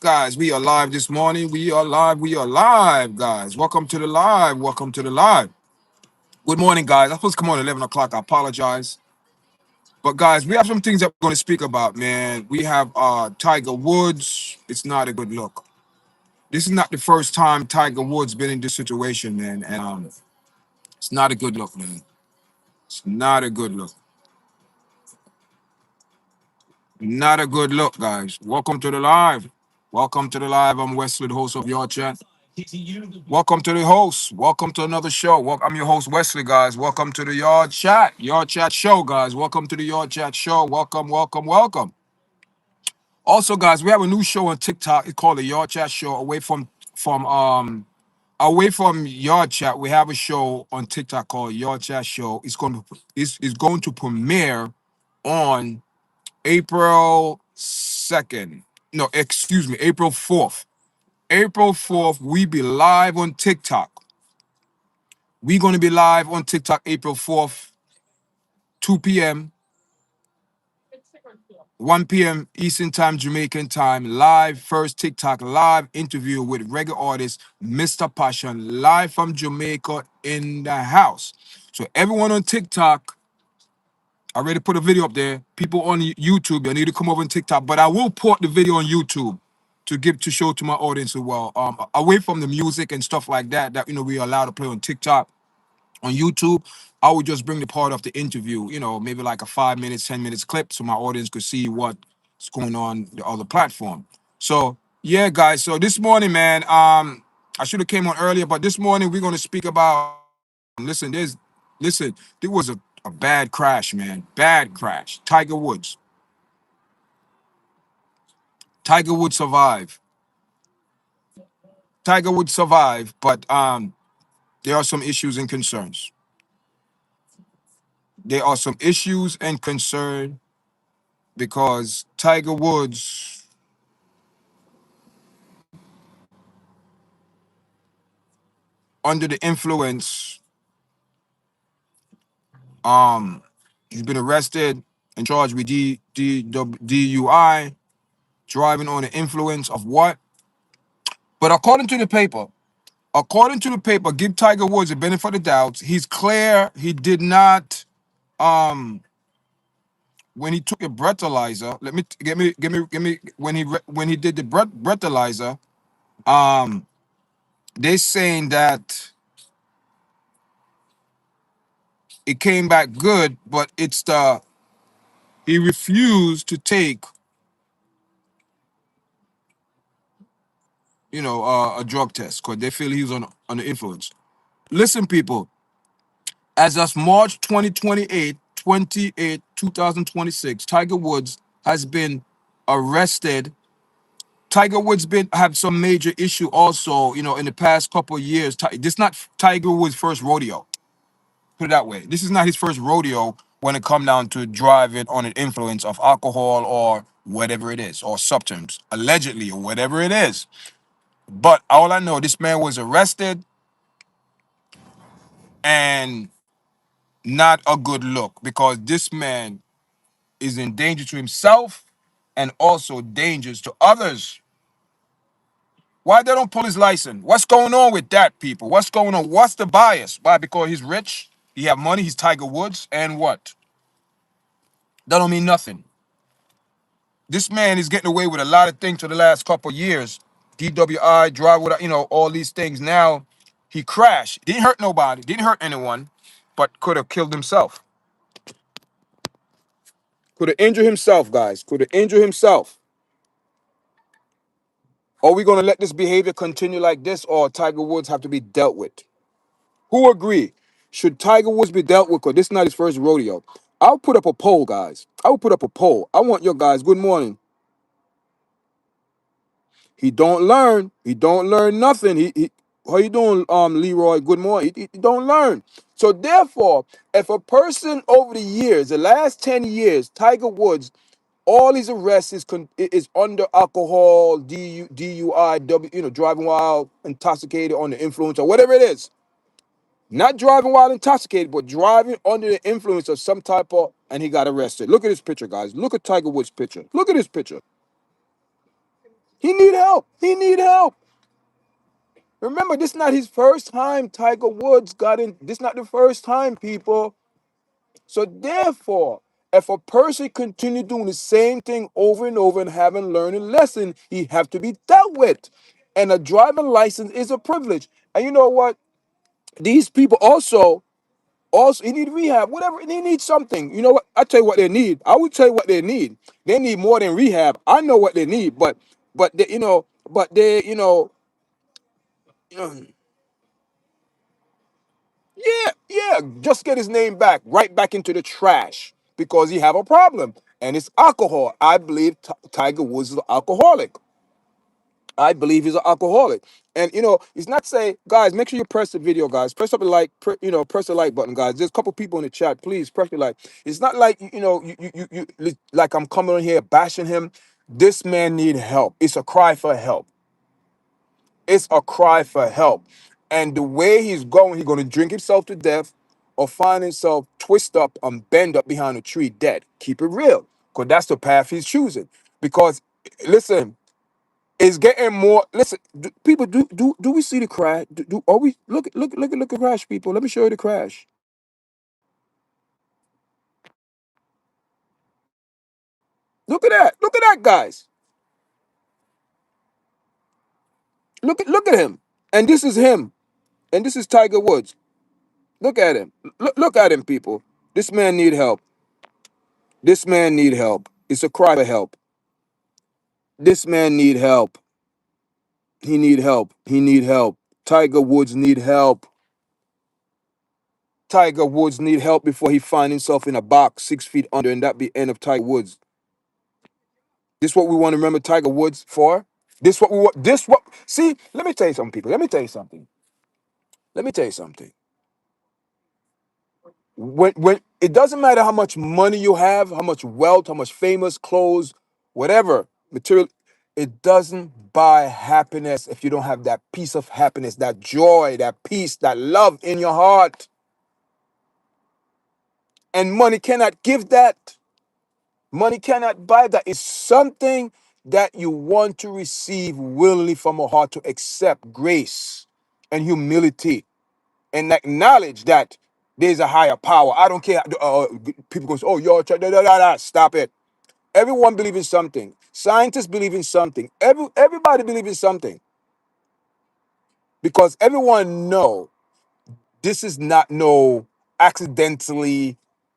Guys, we are live this morning. We are live. We are live, guys. Welcome to the live. Welcome to the live. Good morning, guys. I'm supposed to come on at 11 o'clock. I apologize. But, guys, we have some things that we're going to speak about, man. We have Tiger Woods. It's not a good look. This is not the first time Tiger Woods been in this situation, man. And it's not a good look, man. It's not a good look. Not a good look, guys. Welcome to the live. Welcome to the live. I'm Wesley, the host of Your Chat. Welcome to the host. Welcome to another show. I'm your host, Wesley, guys. Welcome to the Yard Chat. Yard Chat show, guys. Welcome to the Yard Chat show. Welcome, welcome, welcome. Also, guys, we have a new show on TikTok. It's called the Yard Chat Show. Away from Yard Chat, we have a show on TikTok called Yard Chat Show. It's going to premiere on April 2nd. No, excuse me, April 4th. April 4th, we be live on TikTok. We're going to be live on TikTok April 4th, 2 p.m., 1 p.m. Eastern Time, Jamaican Time. Live, first TikTok live interview with reggae artist Mr. Passion, live from Jamaica in the house. So everyone on TikTok, I already put a video up there. People on YouTube, I need to come over on TikTok, but I will port the video on YouTube to show to my audience as well. Away from the music and stuff like that we're allowed to play on TikTok. On YouTube, I would just bring the part of the interview, maybe like a 5 minutes, 10 minutes clip so my audience could see what's going on the other platform. So yeah, guys. So this morning, man, I should have came on earlier, but this morning we're gonna speak about listen, there was a bad crash, man. Bad crash. Tiger Woods. Tiger Woods survived. Tiger Woods survived, but there are some issues and concerns. There are some issues and concern because Tiger Woods, under the influence, um, he's been arrested and charged with DUI, driving on the influence of what? But according to the paper, give Tiger Woods the benefit of the doubt. He's clear. He did not. When he took a breathalyzer, let me give me when he did the breathalyzer. Um, they saying that it came back good, but he refused to take a drug test because they feel he was on the influence. Listen, people, as of March 28, 2026, Tiger Woods has been arrested. Tiger Woods been have some major issue also, in the past couple of years. This not Tiger Woods' first rodeo. Put it that way. This is not his first rodeo when it come down to driving on an influence of alcohol or whatever it is, or substance, allegedly, or whatever it is. But all I know, this man was arrested and not a good look because this man is in danger to himself and also dangerous to others. Why they don't pull his license? What's going on with that, people? What's going on? What's the bias? Why? Because he's rich, he have money, he's Tiger Woods, and what? That don't mean nothing. This man is getting away with a lot of things for the last couple of years. DWI, drive without, all these things. Now he crashed. Didn't hurt nobody, didn't hurt anyone, but could have killed himself. Could have injured himself, guys. Could have injured himself. Are we going to let this behavior continue like this, or Tiger Woods have to be dealt with? Who agree? Should Tiger Woods be dealt with? Because this is not his first rodeo. I'll put up a poll, guys. I will put up a poll. I want your guys. Good morning. He don't learn. He don't learn nothing. He how you doing, Leroy? Good morning. He don't learn. So therefore, if a person over the years, the last 10 years, Tiger Woods, all his arrests is under alcohol, DUI, driving while intoxicated, on the influence, or whatever it is. Not driving while intoxicated, but driving under the influence of some type of, and he got arrested. Look at his picture, guys. Look at Tiger Woods' picture. Look at his picture. He need help. He need help. Remember, this is not his first time Tiger Woods got in. This is not the first time, people. So therefore, if a person continue doing the same thing over and over and haven't learned a lesson, he have to be dealt with. And a driving license is a privilege. And you know what? These people also he need rehab, whatever. They need something. You know what? I tell you what they need. I will tell you what they need. They need more than rehab. I know what they need, but they, you know, yeah, just get his name back, right back into the trash because he have a problem, and it's alcohol. I believe Tiger Woods is an alcoholic. I believe he's an alcoholic. And it's not say, guys, make sure you press the video, guys. Press up the like, press the like button, guys. There's a couple people in the chat. Please press the like. It's not like like I'm coming on here bashing him. This man need help. It's a cry for help. It's a cry for help. And the way he's gonna drink himself to death or find himself twist up and bend up behind a tree dead. Keep it real. Because that's the path he's choosing. Because listen, it's getting more. Listen, people, do we see the crash? Are we look at the crash, people? Let me show you the crash. Look at that. Look at that, guys. Look at him. And this is him. And this is Tiger Woods. Look at him. Look at him, people. This man need help. This man need help. It's a cry for help. This man need help. He need help. He need help. Tiger Woods need help. Tiger Woods need help before he find himself in a box 6 feet under, and that be end of Tiger Woods. This what we want to remember Tiger Woods for. This what we want. This what. See, let me tell you something, people. Let me tell you something. Let me tell you something. When it doesn't matter how much money you have, how much wealth, how much famous clothes, whatever material, it doesn't buy happiness if you don't have that piece of happiness, that joy, that peace, that love in your heart. And money cannot give that. Money cannot buy that. It's something that you want to receive willingly from a heart to accept grace and humility and acknowledge that there's a higher power. I don't care. People go, oh, you're stop it. Everyone believes in something. Scientists believe in something. Everybody believes in something because everyone know this is not no accidentally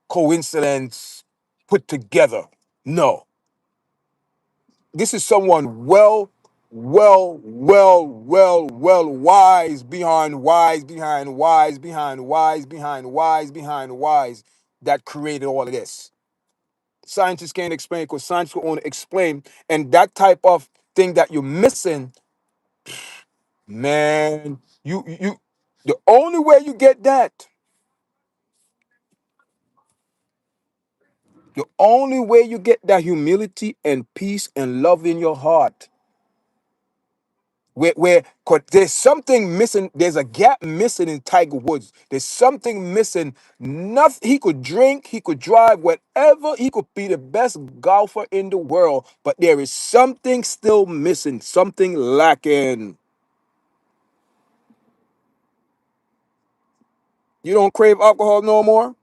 coincidence put together. No. This is someone wise behind wise, behind wise, behind wise, behind wise, behind wise that created all of this. Scientists can't explain because scientists will only explain. And that type of thing that you're missing, man, the only way you get that, the only way you get that humility and peace and love in your heart where 'cause there's something missing. There's a gap missing in Tiger Woods. There's something missing. Nothing. He could drink, he could drive, whatever. He could be the best golfer in the world, but there is something still missing, something lacking. You don't crave alcohol no more?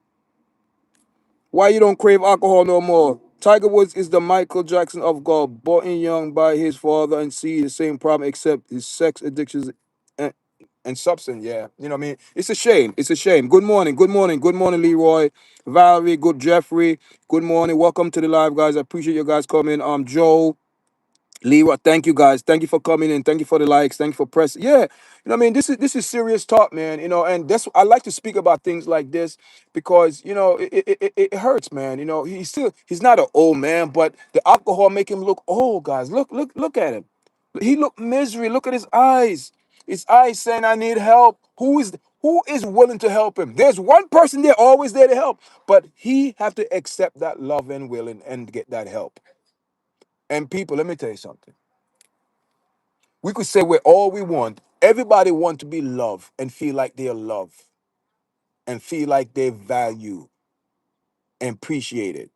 Why you don't crave alcohol no more? Tiger Woods is the Michael Jackson of golf, born young by his father and see the same problem except his sex addictions and substance. Yeah, you know what I mean. It's a shame. It's a shame. Good morning. Good morning. Good morning, Leroy, Valerie. Good Jeffrey. Good morning. Welcome to the live, guys. I appreciate you guys coming. Joe. Leroy, thank you guys. Thank you for coming in. Thank you for the likes. Thank you for pressing. Yeah, what I mean, this is serious talk, man. And that's I like to speak about things like this because it hurts, man. He's not an old man, but the alcohol make him look old, guys. Look at him. He look misery. Look at his eyes. His eyes saying, "I need help." Who is willing to help him? There's one person there, always there to help, but he have to accept that love and willing and get that help. And people, let me tell you something. We could say we're all we want. Everybody want to be loved and feel like they're loved and feel like they're valued and appreciated.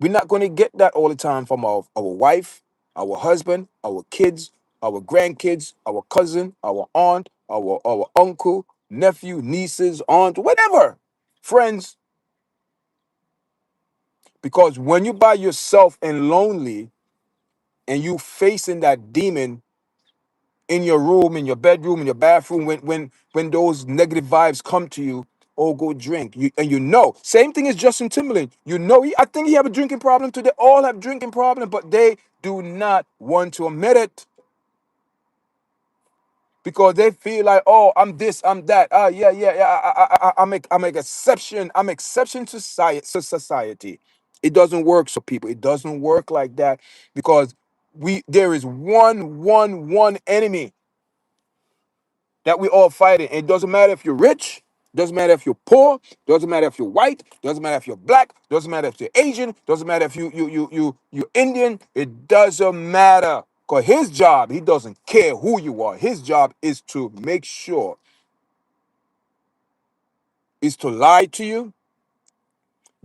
We're not going to get that all the time from our wife, our husband, our kids, our grandkids, our cousin, our aunt, our uncle, nephew, nieces, aunt, whatever, friends. Because when you by yourself and lonely and you facing that demon in your room, in your bedroom, in your bathroom, when those negative vibes come to you, oh, go drink. You know, same thing as Justin Timberlake. You know, I think he have a drinking problem too. They all have drinking problem, but they do not want to admit it because they feel like, oh, I'm this, I'm that. Yeah. I make exception. I'm exception to society. It doesn't work, so people. It doesn't work like that because there is one enemy that we all fighting. And it doesn't matter if you're rich, doesn't matter if you're poor, doesn't matter if you're white, doesn't matter if you're black, doesn't matter if you're Asian, doesn't matter if you're Indian. It doesn't matter. Because his job, he doesn't care who you are. His job is to make sure, is to lie to you,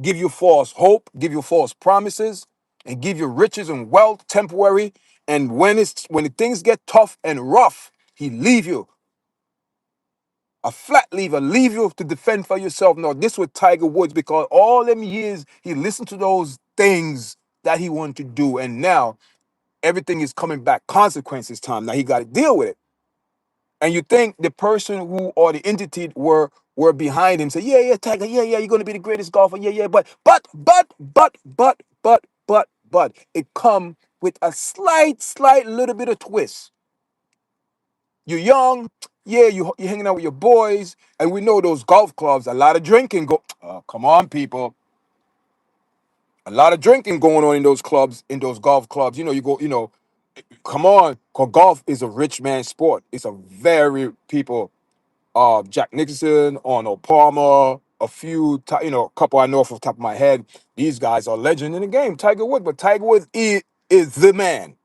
give you false hope, give you false promises, and give you riches and wealth temporary. And when the things get tough and rough, he leave you. A flat lever, leave you to defend for yourself. No, this was Tiger Woods because all them years he listened to those things that he wanted to do, and now everything is coming back. Consequences time. Now he got to deal with it. And you think the person who or the entity were behind him say, yeah, Tiger, yeah, you're gonna be the greatest golfer, yeah, but it come with a slight little bit of twist. You're young, yeah, you're hanging out with your boys, and we know those golf clubs, a lot of drinking come on, people. A lot of drinking going on in those clubs, in those golf clubs. Come on, 'cause golf is a rich man's sport. It's a very people, Jack Nicholson, Arnold Palmer, a couple I know off the top of my head. These guys are legend in the game. Tiger Woods, but Tiger Woods is the man,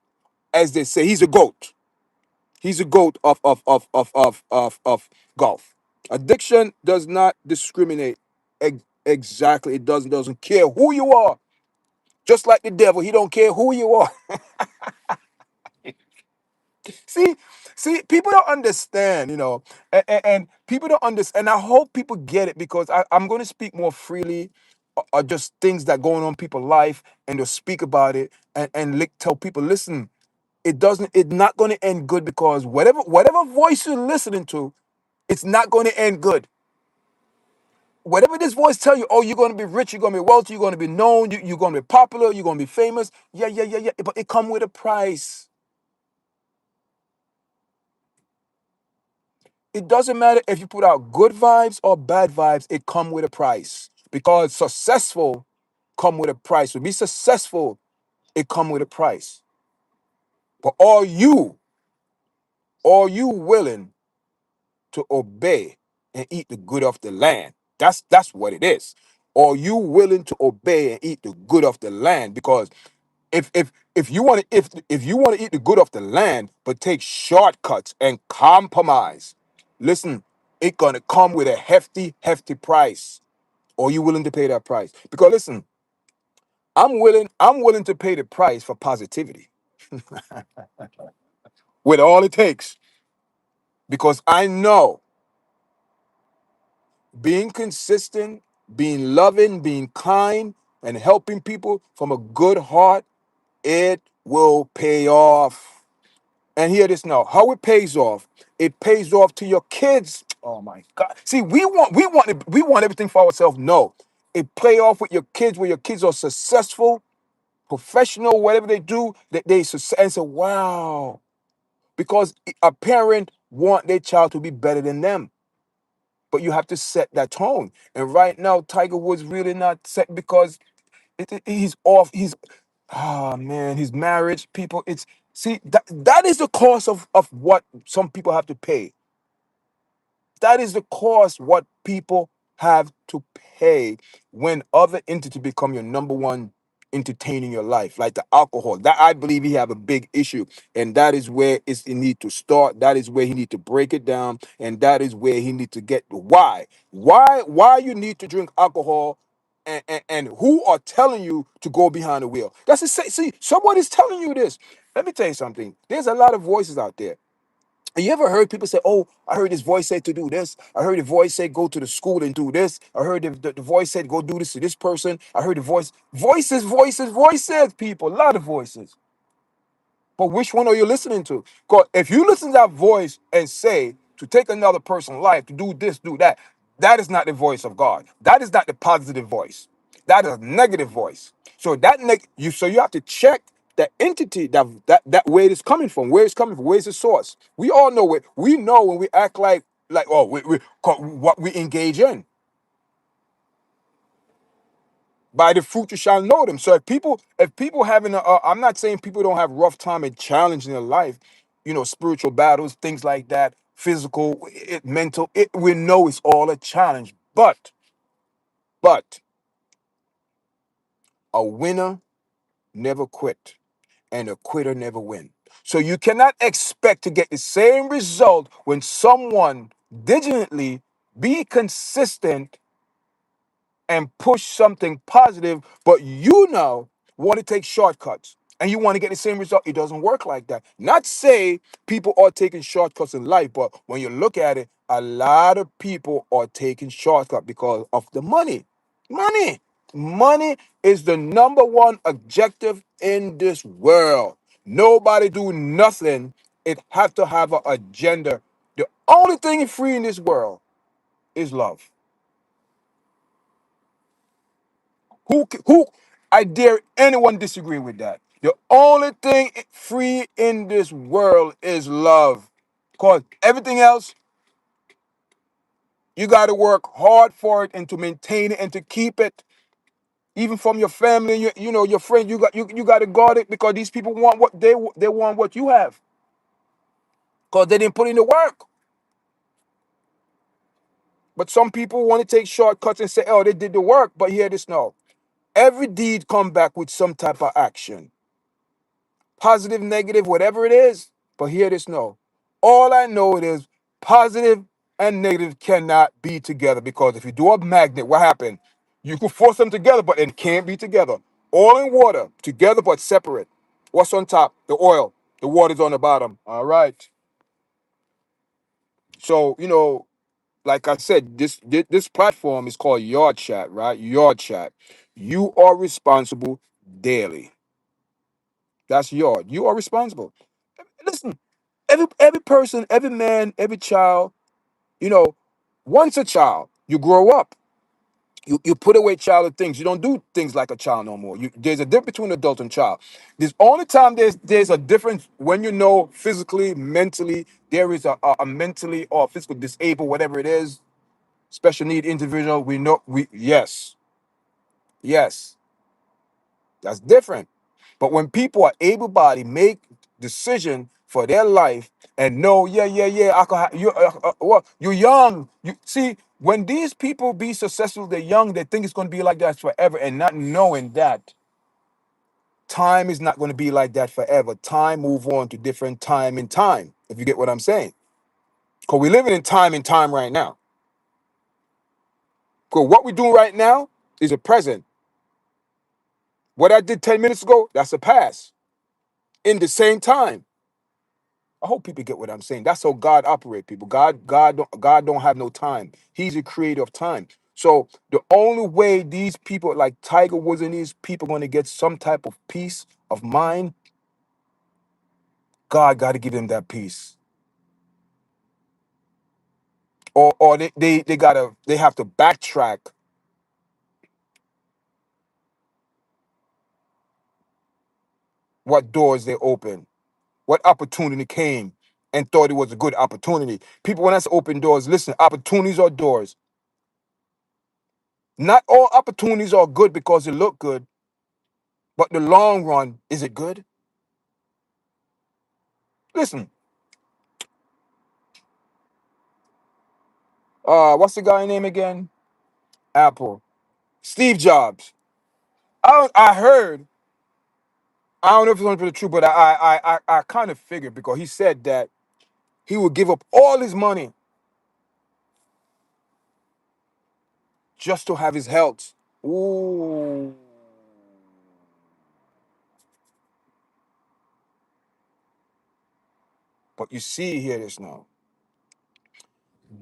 as they say. He's a goat. He's a goat of golf. Addiction does not discriminate. Exactly. It doesn't care who you are. Just like the devil, he don't care who you are. see, see, people don't understand, and people don't understand. And I hope people get it because I'm going to speak more freely, or just things that going on in people's life, and they'll speak about it and tell people, listen, it's not going to end good because whatever voice you're listening to, it's not going to end good. Whatever this voice tell you, oh, you're going to be rich, you're going to be wealthy, you're going to be known, you're going to be popular, you're going to be famous. Yeah. But it come with a price. It doesn't matter if you put out good vibes or bad vibes. It come with a price because successful come with a price. To be successful, it come with a price. But are you willing to obey and eat the good of the land? That's what it is. Are you willing to obey and eat the good of the land? Because if you want to if you want to eat the good of the land, but take shortcuts and compromise, listen, it's gonna come with a hefty price. Are you willing to pay that price? Because listen, I'm willing to pay the price for positivity with all it takes. Because I know being consistent, being loving, being kind, and helping people from a good heart, it will pay off. And hear this now. How it pays off? It pays off to your kids. Oh my God! See, we want everything for ourselves. No, it play off with your kids. Where your kids are successful, professional, whatever they do, they success. And say, wow, because a parent want their child to be better than them. But you have to set that tone. And right now, Tiger Woods really not set because he's off. Man, his marriage, people. That is the cost of what some people have to pay. That is the cost what people have to pay when other entity become your number one entertaining your life, like the alcohol. That I believe he have a big issue, and that is where it need to start. That is where he need to break it down, and that is where he need to get why you need to drink alcohol. And who are telling you to go behind the wheel? That's the See, someone is telling you this. Let me tell you something. There's a lot of voices out there. You ever heard people say, "Oh, I heard this voice say to do this. I heard the voice say go to the school and do this. I heard the voice said go do this to this person. I heard the voices, people, a lot of voices. But which one are you listening to? Because if you listen to that voice and say to take another person's life, to do this, do that, that is not the voice of God. That is not the positive voice. That is a negative voice. So so you have to check the entity that where it is coming from, where it's coming from, where's the source. We all know it. We know when we act like oh what we engage in. By the fruit you shall know them. So if people having I'm not saying people don't have rough time and challenge in their life, spiritual battles, things like that, physical, mental, we know it's all a challenge. But a winner never quit and a quitter never win. So you cannot expect to get the same result when someone diligently be consistent and push something positive, but want to take shortcuts and you want to get the same result. It doesn't work like that. Not say people are taking shortcuts in life, but when you look at it, a lot of people are taking shortcuts because of the money. Money. Money is the number one objective in this world. Nobody do nothing. It have to have an agenda. The only thing free in this world is love. Who I dare anyone disagree with that. The only thing free in this world is love. Cause everything else, you gotta work hard for it and to maintain it and to keep it. Even from your family, your friends, you gotta guard it because these people want what they want what you have. Cause they didn't put in the work. But some people want to take shortcuts and say, oh, they did the work, but hear this now. Every deed come back with some type of action. Positive, negative, whatever it is. But hear this no. All I know it is positive and negative cannot be together because if you do a magnet, what happened? You can force them together, but it can't be together. Oil and water together but separate. What's on top? The oil. The water's on the bottom. All right. So, like I said, this platform is called YARDCHAT, right? YARDCHAT. You are responsible daily. That's yard. You are responsible. Listen, every person, every man, every child, you know, once a child, you grow up. You put away childhood things. You don't do things like a child no more. There's a difference between adult and child. There's only time there's a difference when physically, mentally, there is a mentally or physical disabled, whatever it is, special need individual. We know yes, that's different. But when people are able-bodied, make decision for their life and know, yeah, you're young. You see, when these people be successful, they're young. They think it's going to be like that forever, and not knowing that time is not going to be like that forever. Time move on to different time in time. If you get what I'm saying, because we're living in time right now. Because what we're doing right now is a present. What I did 10 minutes ago, that's a past. In the same time. I hope people get what I'm saying. That's how God operates, people. God don't have no time. He's a creator of time. So the only way these people like Tiger Woods and these people going to get some type of peace of mind, God got to give them that peace. Or they have to backtrack what doors they open, what opportunity came and thought it was a good opportunity. People when I say open doors, listen, opportunities are doors. Not all opportunities are good because they look good, but the long run, is it good? Listen, what's the guy name again? Apple. Steve Jobs. I heard. I don't know if it's 100% true, but I kind of figured because he said that he would give up all his money just to have his health. Ooh. But you see, hear this now.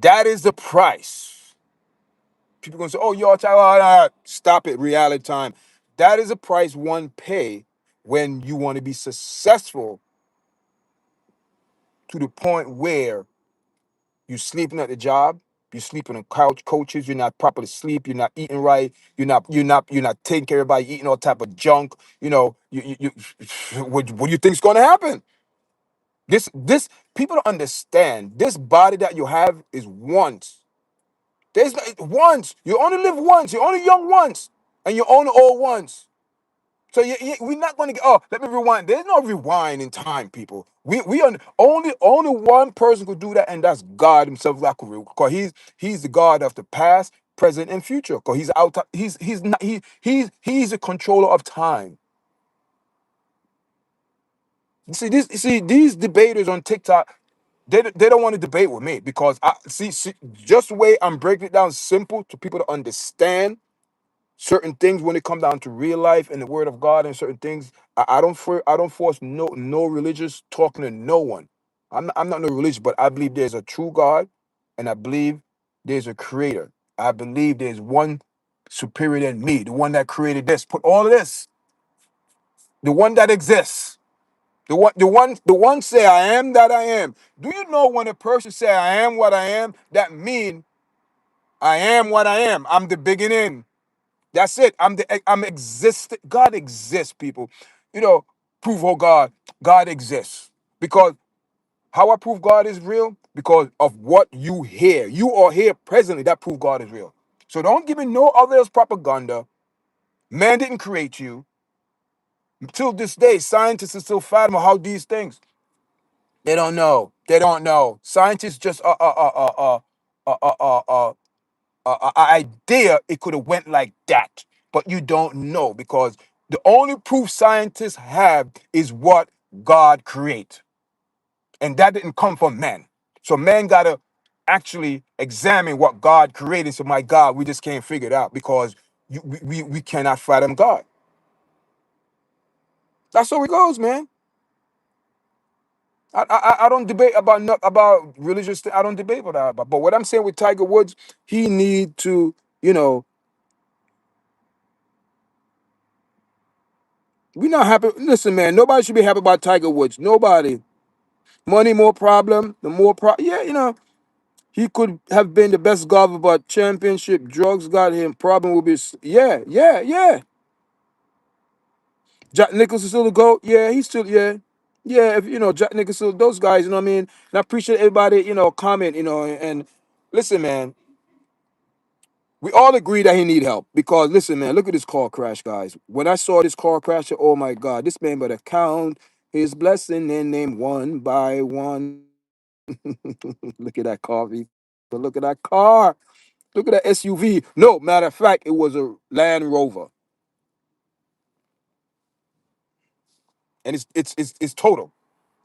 That is the price. People gonna say, "Oh, y'all stop it, reality time." That is a price one pay when you want to be successful to the point where you're sleeping at the job, you're sleeping on couch coaches, you're not properly sleep, you're not eating right, you're not taking care of everybody, eating all type of junk. What do you think's gonna happen? This people don't understand. This body that you have is once. Once. You only live once. You're only young once, and you're only old once. So we're not going to get. Oh, let me rewind. There's no rewind in time, people. We are only one person could do that, and that's God Himself. Because he's the God of the past, present, and future. Because he's out. He's not. He's the controller of time. You see these debaters on TikTok. They don't want to debate with me because I see just the way I'm breaking it down simple to people to understand certain things when it comes down to real life and the word of God and certain things. I don't force no religious talking to no one. I'm not no religious, but I believe there's a true God, and I believe there's a creator. I believe there's one superior than me, the one that created this, put all of this, the one that exists. The one say I am that I am. Do you know when a person say I am what I am, that mean I am what I am. I'm the beginning. That's it. I'm existent. God exists, people. Prove God exists. Because how I prove God is real? Because of what you hear. You are here presently. That prove God is real. So don't give me no other propaganda. Man didn't create you. Till this day, scientists are still fathoming how these things. They don't know. They don't know. Scientists just idea it could have went like that, but you don't know because the only proof scientists have is what God create, and that didn't come from man. So man gotta actually examine what God created. So my God, we just can't figure it out because we cannot fathom God. That's how it goes, man. I don't debate about not about religious I don't debate about that. But what I'm saying with Tiger Woods, he need to, we not happy. Listen, man, nobody should be happy about Tiger Woods. Nobody. Money more problem, the more yeah, he could have been the best golfer, but championship drugs got him. Problem will be yeah. Jack Nicholson still the GOAT. Yeah, he's still yeah. If Jack Nicholson, those guys, you know what I mean. And I appreciate everybody, comment, and listen, man. We all agree that he need help because listen, man, look at this car crash, guys. When I saw this car crash, oh my God, this man better count his blessing and name one by one. Look at that car, but look at that car. Look at that SUV. No, matter of fact, it was a Land Rover, and it's total.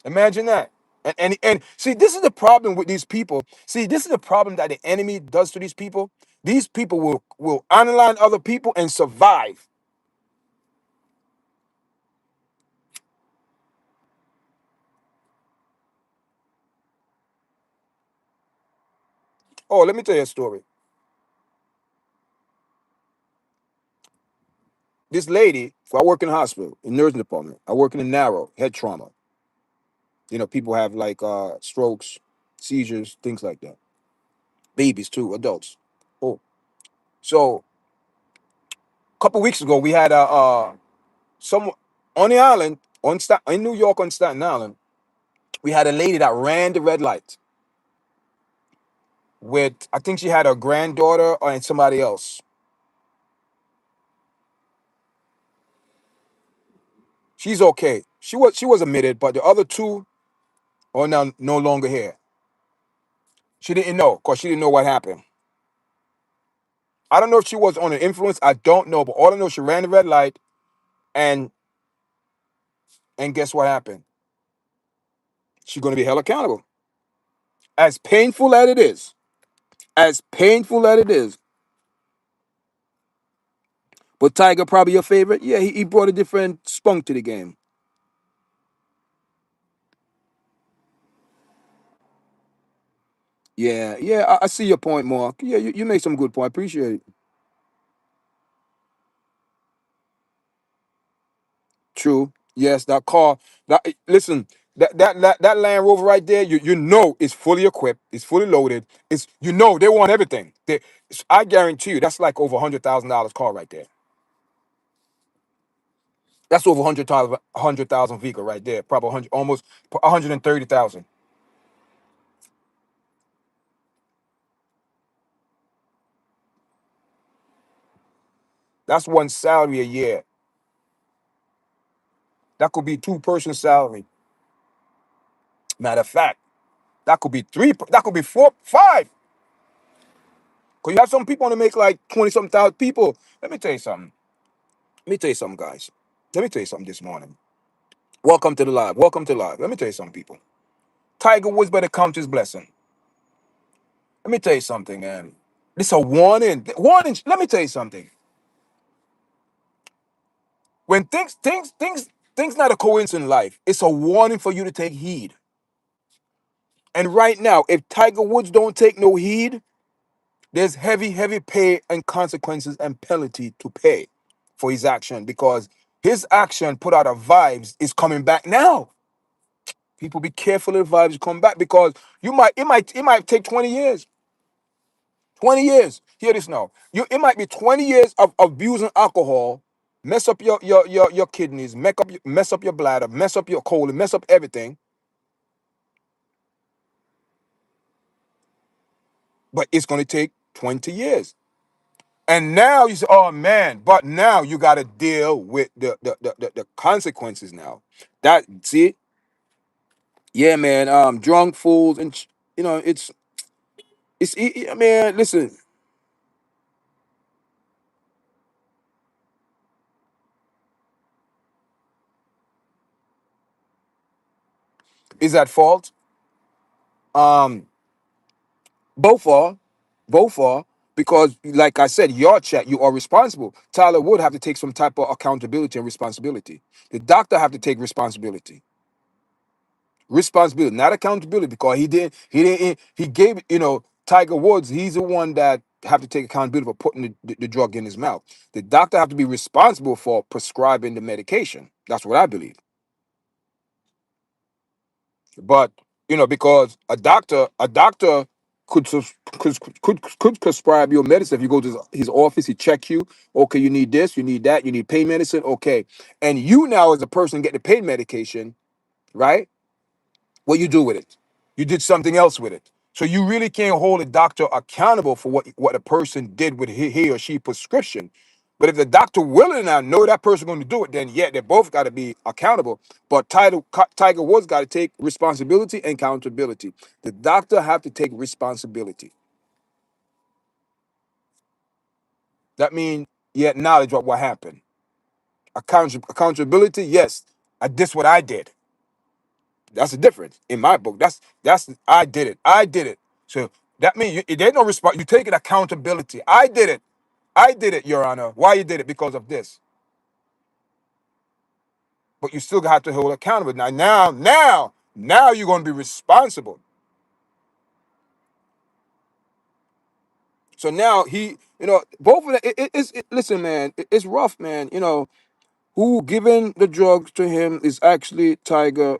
Imagine that. And see, this is the problem with these people. See, this is the problem that the enemy does to these people. These people will analyze other people and survive. Oh, let me tell you a story. This lady, so I work in a hospital, in nursing department. I work in a narrow head trauma. People have like strokes, seizures, things like that. Babies too, adults. Oh, so a couple weeks ago we had some on the island in New York on Staten Island. We had a lady that ran the red light with I think she had her granddaughter and somebody else. She's okay. She was admitted, but the other two are now no longer here. She didn't know because she didn't know what happened. I don't know if she was on an influence. I don't know, but all I know she ran the red light, and guess what happened? She's gonna be held accountable. As painful as it is, as painful as it is. But Tiger probably your favorite. Yeah, he brought a different spunk to the game. Yeah, yeah, I see your point, Mark. Yeah, you make some good point. Appreciate it. True. Yes, that car. That listen, that Land Rover right there, you know, is fully equipped, it's fully loaded. It's you know they want everything. I guarantee you, that's like over $100,000 car right there. That's over 100,000 vehicle right there. Probably 100, almost 130,000. That's one salary a year. That could be two-person salary. Matter of fact, that could be three. That could be four, five. Cause you have some people want to make like 20 something thousand people. Let me tell you something. Let me tell you something, guys. Let me tell you something this morning. Welcome to the live. Welcome to live. Let me tell you something, people. Tiger Woods better count his blessing. Let me tell you something, man. This a warning. Warning. Let me tell you something. When things not a coincidence in life, it's a warning for you to take heed. And right now, if Tiger Woods don't take no heed, there's heavy pay and consequences and penalty to pay for his action because his action put out of vibes is coming back now. People be careful if vibes come back because it might take 20 years. 20 years. Hear this now. It might be 20 years of abusing alcohol, mess up your kidneys, mess up your bladder, mess up your colon, mess up everything. But it's gonna take 20 years. And now you say, oh man, but now you gotta deal with the consequences now. That see, yeah, man. Drunk fools and man, listen, is at fault. Um, both are, both are, because like I said, your chat, you are responsible. Tyler would have to take some type of accountability and responsibility. The doctor have to take responsibility, not accountability, because he gave, Tiger Woods, he's the one that have to take accountability for putting the drug in his mouth. The doctor have to be responsible for prescribing the medication. That's what I believe. But because a doctor could prescribe you medicine. If you go to his office, he check you. Okay, you need this, you need that, you need pain medicine. Okay, and you now as a person get the pain medication, right? What you do with it? You did something else with it. So you really can't hold a doctor accountable for what a person did with he or she prescription. But if the doctor willing and I know that person going to do it, then yeah, they both got to be accountable. But Tiger Woods got to take responsibility and accountability. The doctor have to take responsibility. That means yeah, knowledge of what happened. Accountability, yes. I This what I did. That's the difference in my book. That's I did it. I did it. So that means there's no response. You take it accountability. I did it. I did it, Your Honor. Why you did it? Because of this. But you still have to hold accountable. Now you're going to be responsible. So now both of them. Listen, man, it's rough, man. Who giving the drugs to him is actually Tiger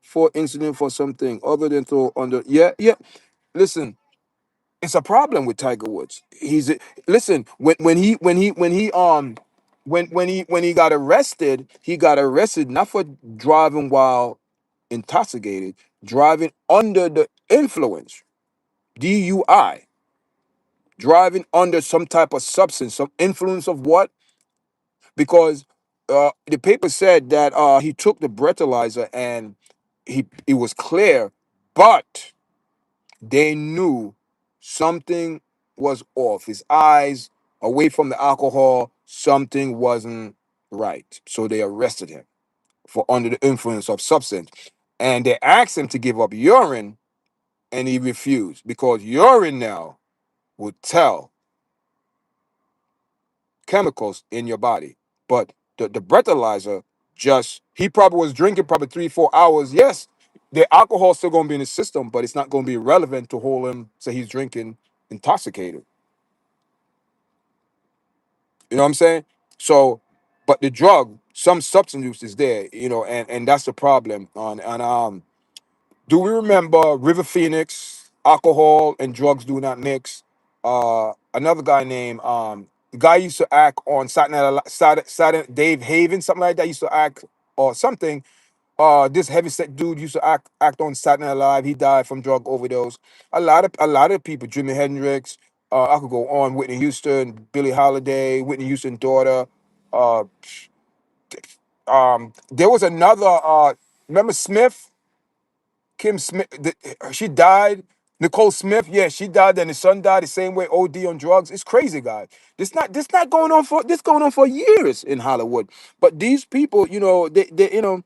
for incident for something other than throw under. Yeah, yeah. Listen, it's a problem with Tiger Woods. Listen, when he got arrested, not for driving while intoxicated, driving under the influence, DUI, driving under some type of substance, some influence of what? Because the paper said that he took the breathalyzer and it was clear, but they knew something was off. His eyes away from the alcohol, something wasn't right. So they arrested him for under the influence of substance. And they asked him to give up urine, and he refused because urine now would tell chemicals in your body. But the breathalyzer he probably was drinking probably 3, 4 hours. Yes, The alcohol's still gonna be in his system, but it's not gonna be relevant to hold him so he's drinking intoxicated. You know what I'm saying? So, but the drug, some substance use is there, and that's the problem. Do we remember River Phoenix? Alcohol and drugs do not mix. Another guy named the guy used to act on Saturday Dave Haven, something like that. Used to act or something. This heavyset dude used to act on Saturday Night Live. He died from drug overdose. A lot of people, Jimi Hendrix. I could go on. Whitney Houston, Billie Holiday, Whitney Houston's daughter. Uh, there was another. Remember Smith, Kim Smith. She died. Nicole Smith, yeah, she died. And his son died the same way. OD on drugs. It's crazy, guys. This not going on for this going on for years in Hollywood. But these people, they.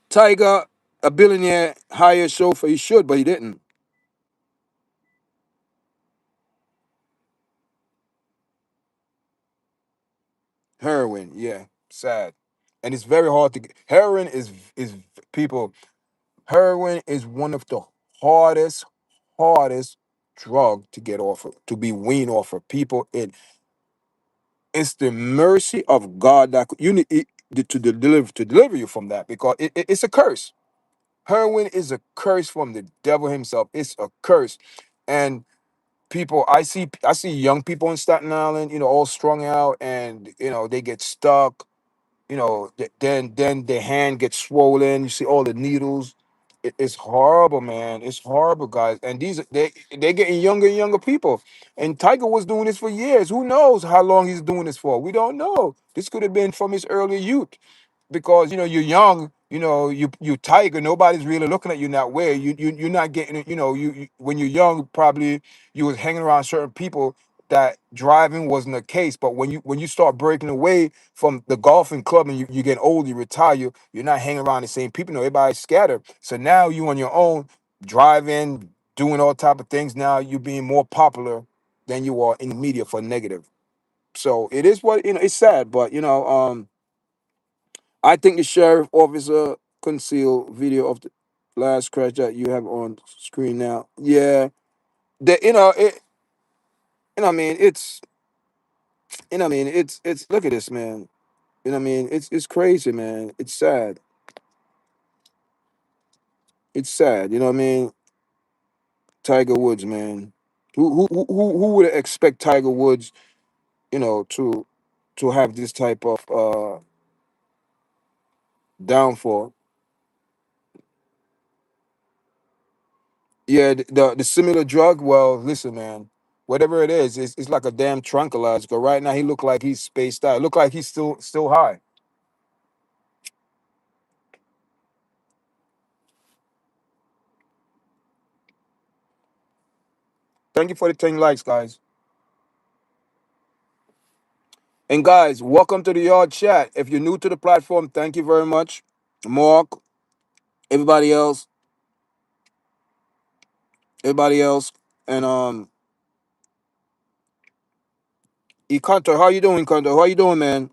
Tiger, a billionaire, hired chauffeur. He should, but he didn't. Heroin, yeah, sad, and it's very hard to get. Heroin is people. Heroin is one of the hardest drug to get off of, to be weaned off of. People, it's the mercy of God that you need to deliver you from that because it's a curse. Heroin is a curse from the devil himself. It's a curse, and people I see young people in Staten Island, all strung out, and they get stuck. Then their hand gets swollen. You see all the needles. It's horrible, man. It's horrible, guys. And they're getting younger and younger people. And Tiger was doing this for years. Who knows how long he's doing this for? We don't know. This could have been from his early youth because you're young, you Tiger, nobody's really looking at you in that way. You're not getting it. When you're young, probably you was hanging around certain people that driving wasn't the case. But when you start breaking away from the golfing club and you get old, you retire, you're not hanging around the same people. Everybody's scattered. So now you on your own, driving, doing all type of things. Now you being more popular than you are in the media for negative. So it is what it's sad, but I think the sheriff officer concealed video of the last crash that you have on screen now. Yeah, the what I mean, it's look at this, man. What I mean, it's crazy, man. It's sad. It's sad. What I mean. Tiger Woods, man. Who would expect Tiger Woods, to have this type of downfall? Yeah, the similar drug. Well, listen, man. Whatever it is, it's like a damn tranquilizer. 'Cause right now he look like he's spaced out. Look like he's still high. Thank you for the 10 likes, guys. And guys, welcome to the Yard Chat. If you're new to the platform, thank you very much. Mark, everybody else, everybody else, and Ekanto, how you doing, Ekanto? How you doing, man?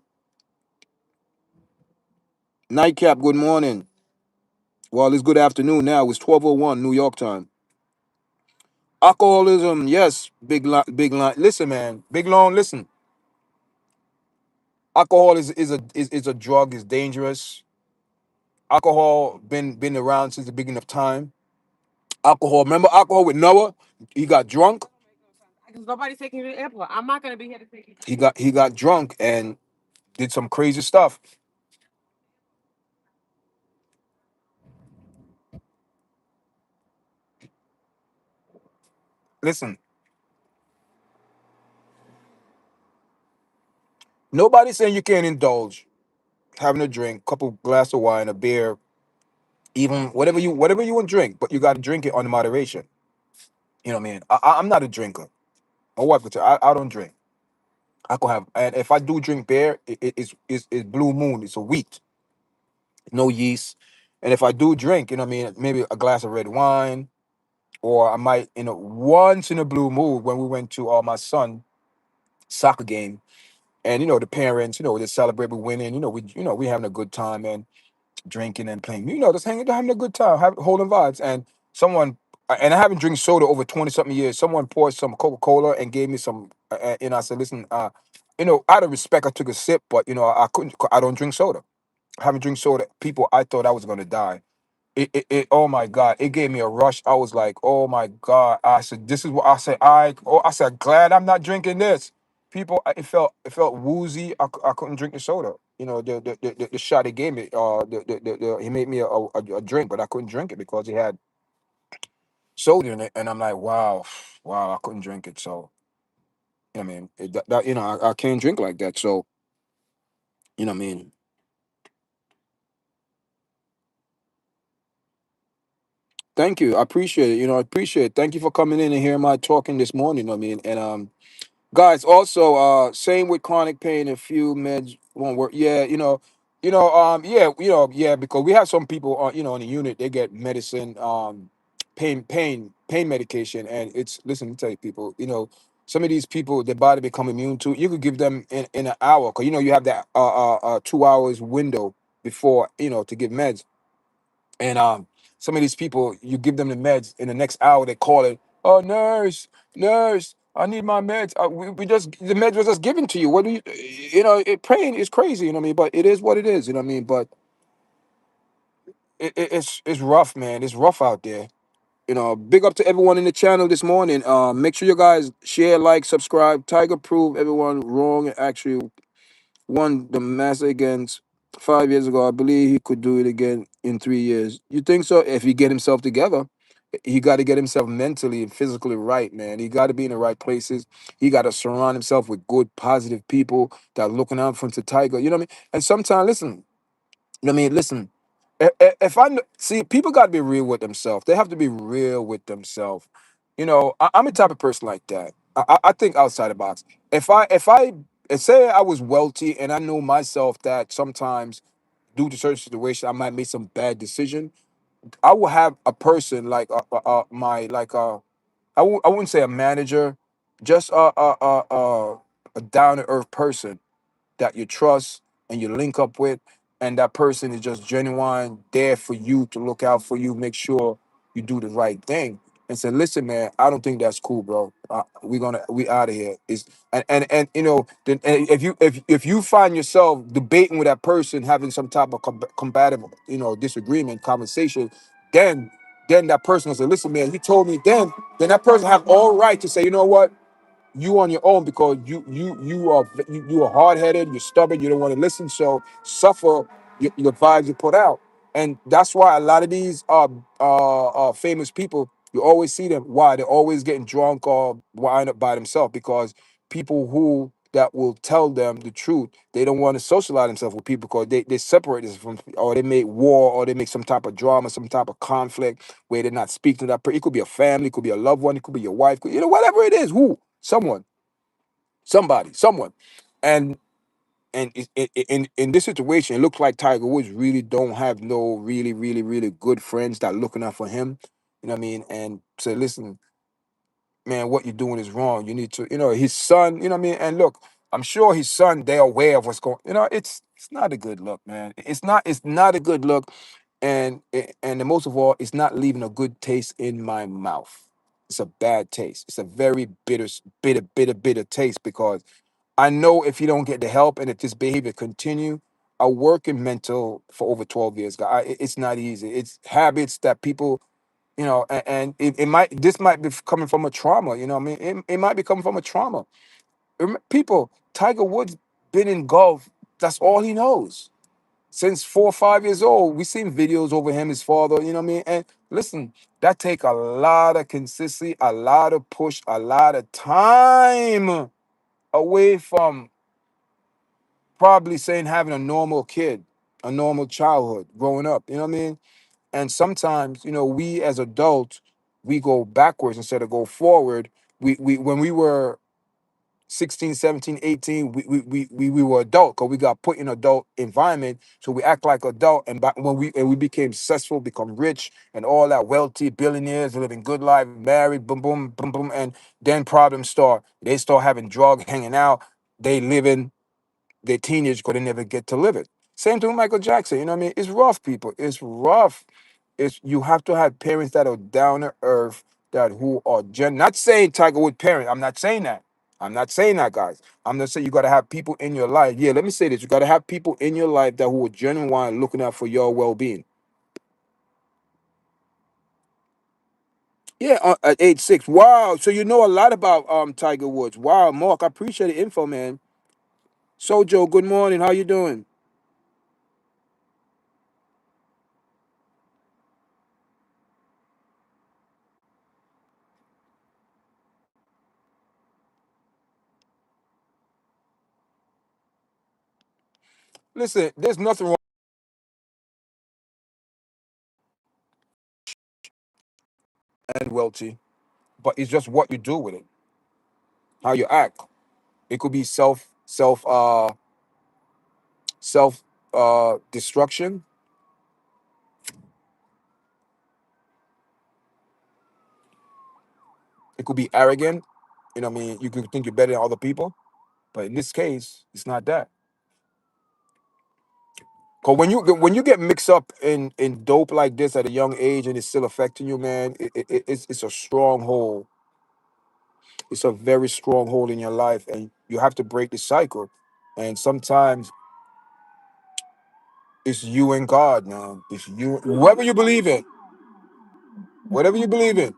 Nightcap, good morning. Well, it's good afternoon now. It's 12:01 New York time. Alcoholism, yes, big line. Listen, man, big long. Listen, alcohol is a drug. Is dangerous. Alcohol been around since the beginning of time. Alcohol. Remember alcohol with Noah? He got drunk. Because nobody's taking you to the airport. I'm not gonna be here to take you. He got drunk and did some crazy stuff. Listen, nobody's saying you can't indulge having a drink, couple glass of wine, a beer, even whatever you want to drink, but you got to drink it on moderation. You know what I mean? I'm not a drinker. My wife would tell I don't drink. I could have, and if I do drink beer, it's Blue Moon. It's a wheat, no yeast. And if I do drink, what I mean, maybe a glass of red wine, or I might, once in a blue moon when we went to my son soccer game, and the parents, they celebrate with winning. We having a good time, man. drinking and playing, just hanging, having a good time, holding vibes. And someone, and I haven't drank soda over 20 something years. Someone poured some Coca Cola and gave me some. I said, listen, out of respect, I took a sip, but I couldn't. I don't drink soda. I haven't drink soda. People, I thought I was gonna die. Oh my God, it gave me a rush. I was like, oh my God. I said, this is what I said. I said, glad I'm not drinking this. People, it felt woozy. I couldn't drink the soda. The shot he gave me, he made me a drink, but I couldn't drink it because he had soda in it. And I'm like, wow, wow, I couldn't drink it. So, I mean, I can't drink like that. So, I mean, thank you. I appreciate it. I appreciate it. Thank you for coming in and hearing my talking this morning. I mean, and guys, also, same with chronic pain. A few meds won't work. Yeah, yeah, because we have some people, in the unit. They get medicine, pain medication, and listen. Let me tell you, people. Some of these people, their body become immune to. You could give them in an hour, because you have that 2 hours window before to give meds. And some of these people, you give them the meds, in the next hour they call it, oh, nurse, nurse, I need my meds. We just, the meds was just given to you. What do pain is crazy, what I mean? But it is what it is, what I mean? But it's rough, man. It's rough out there. Big up to everyone in the channel this morning. Make sure you guys share, like, subscribe. Tiger proved everyone wrong and actually won the Master against 5 years ago. I believe he could do it again in 3 years. You think so? If he get himself together, he got to get himself mentally and physically right, man. He got to be in the right places. He got to surround himself with good, positive people that are looking out for him to Tiger. You know what I mean? And sometimes, listen, listen. If see, people got to be real with themselves. They have to be real with themselves. I'm a type of person like that. I think outside the box. If say I was wealthy and I know myself that sometimes due to certain situations I might make some bad decision, I will have a person like my like I wouldn't say a manager, just a down to earth person that you trust and you link up with, and that person is just genuine, there for you, to look out for you, make sure you do the right thing. And say, listen, man, I don't think that's cool, bro. We out of here. Is and then, and if you find yourself debating with that person, having some type of compatible, disagreement, conversation, then that person will say, listen, man, he told me. Then that person have all right to say, you know what, you on your own, because you are hard headed, you're stubborn, you don't want to listen. So suffer your vibes you put out, and that's why a lot of these famous people, you always see them. Why they're always getting drunk or wind up by themselves, because people who that will tell them the truth, they don't want to socialize themselves with people, because they separate this from, or they make war, or they make some type of drama, some type of conflict where they're not speaking to that person. It could be a family, it could be a loved one, it could be your wife, whatever it is, someone, somebody, someone. And in this situation, it looks like Tiger Woods really don't have no really, really, really good friends that looking out for him. You know what I mean? And say, listen, man, what you're doing is wrong. You need to, his son, you know what I mean? And look, I'm sure his son, they're aware of what's going, it's not a good look, man. It's not a good look. And most of all, it's not leaving a good taste in my mouth. It's a bad taste. It's a very bitter taste, because I know if you don't get the help and if this behavior continue, I work in mental for over 12 years, guy. It's not easy. It's habits that people, and this might be coming from a trauma, what I mean? It might be coming from a trauma. People, Tiger Woods been in golf. That's all he knows. Since 4 or 5 years old, we seen videos over him, his father, you know what I mean? And listen, that take a lot of consistency, a lot of push, a lot of time away from probably saying having a normal kid, a normal childhood growing up, you know what I mean? And sometimes, we as adults, we go backwards instead of go forward. We when we were 16, 17, 18, we were adult, because we got put in adult environment. So we act like adult. And back when we became successful, become rich and all that, wealthy, billionaires, living good life, married, boom, boom, boom, boom. And then problems start. They start having drug, hanging out. They living their teenage, because they never get to live it. Same thing with Michael Jackson. You know what I mean? It's rough, people. It's rough. It's you have to have parents that are down to earth, that who are not saying Tiger Woods parent. I'm not saying that. I'm not saying that, guys. I'm just saying you gotta have people in your life. Yeah, let me say this. You gotta have people in your life that who are genuine looking out for your well-being. Yeah, at age 6. Wow. So you know a lot about Tiger Woods. Wow, Mark, I appreciate the info, man. Sojo, good morning. How you doing? Listen, there's nothing wrong and wealthy, but it's just what you do with it, how you act. It could be self destruction. It could be arrogant. You know what I mean? You could think you're better than other people, but in this case, it's not that. Cause when you get mixed up in dope like this at a young age and it's still affecting you, man, it's a stronghold. It's a very strong hold in your life, and you have to break the cycle. And sometimes it's you and God, man. It's you, whoever you believe in, whatever you believe in.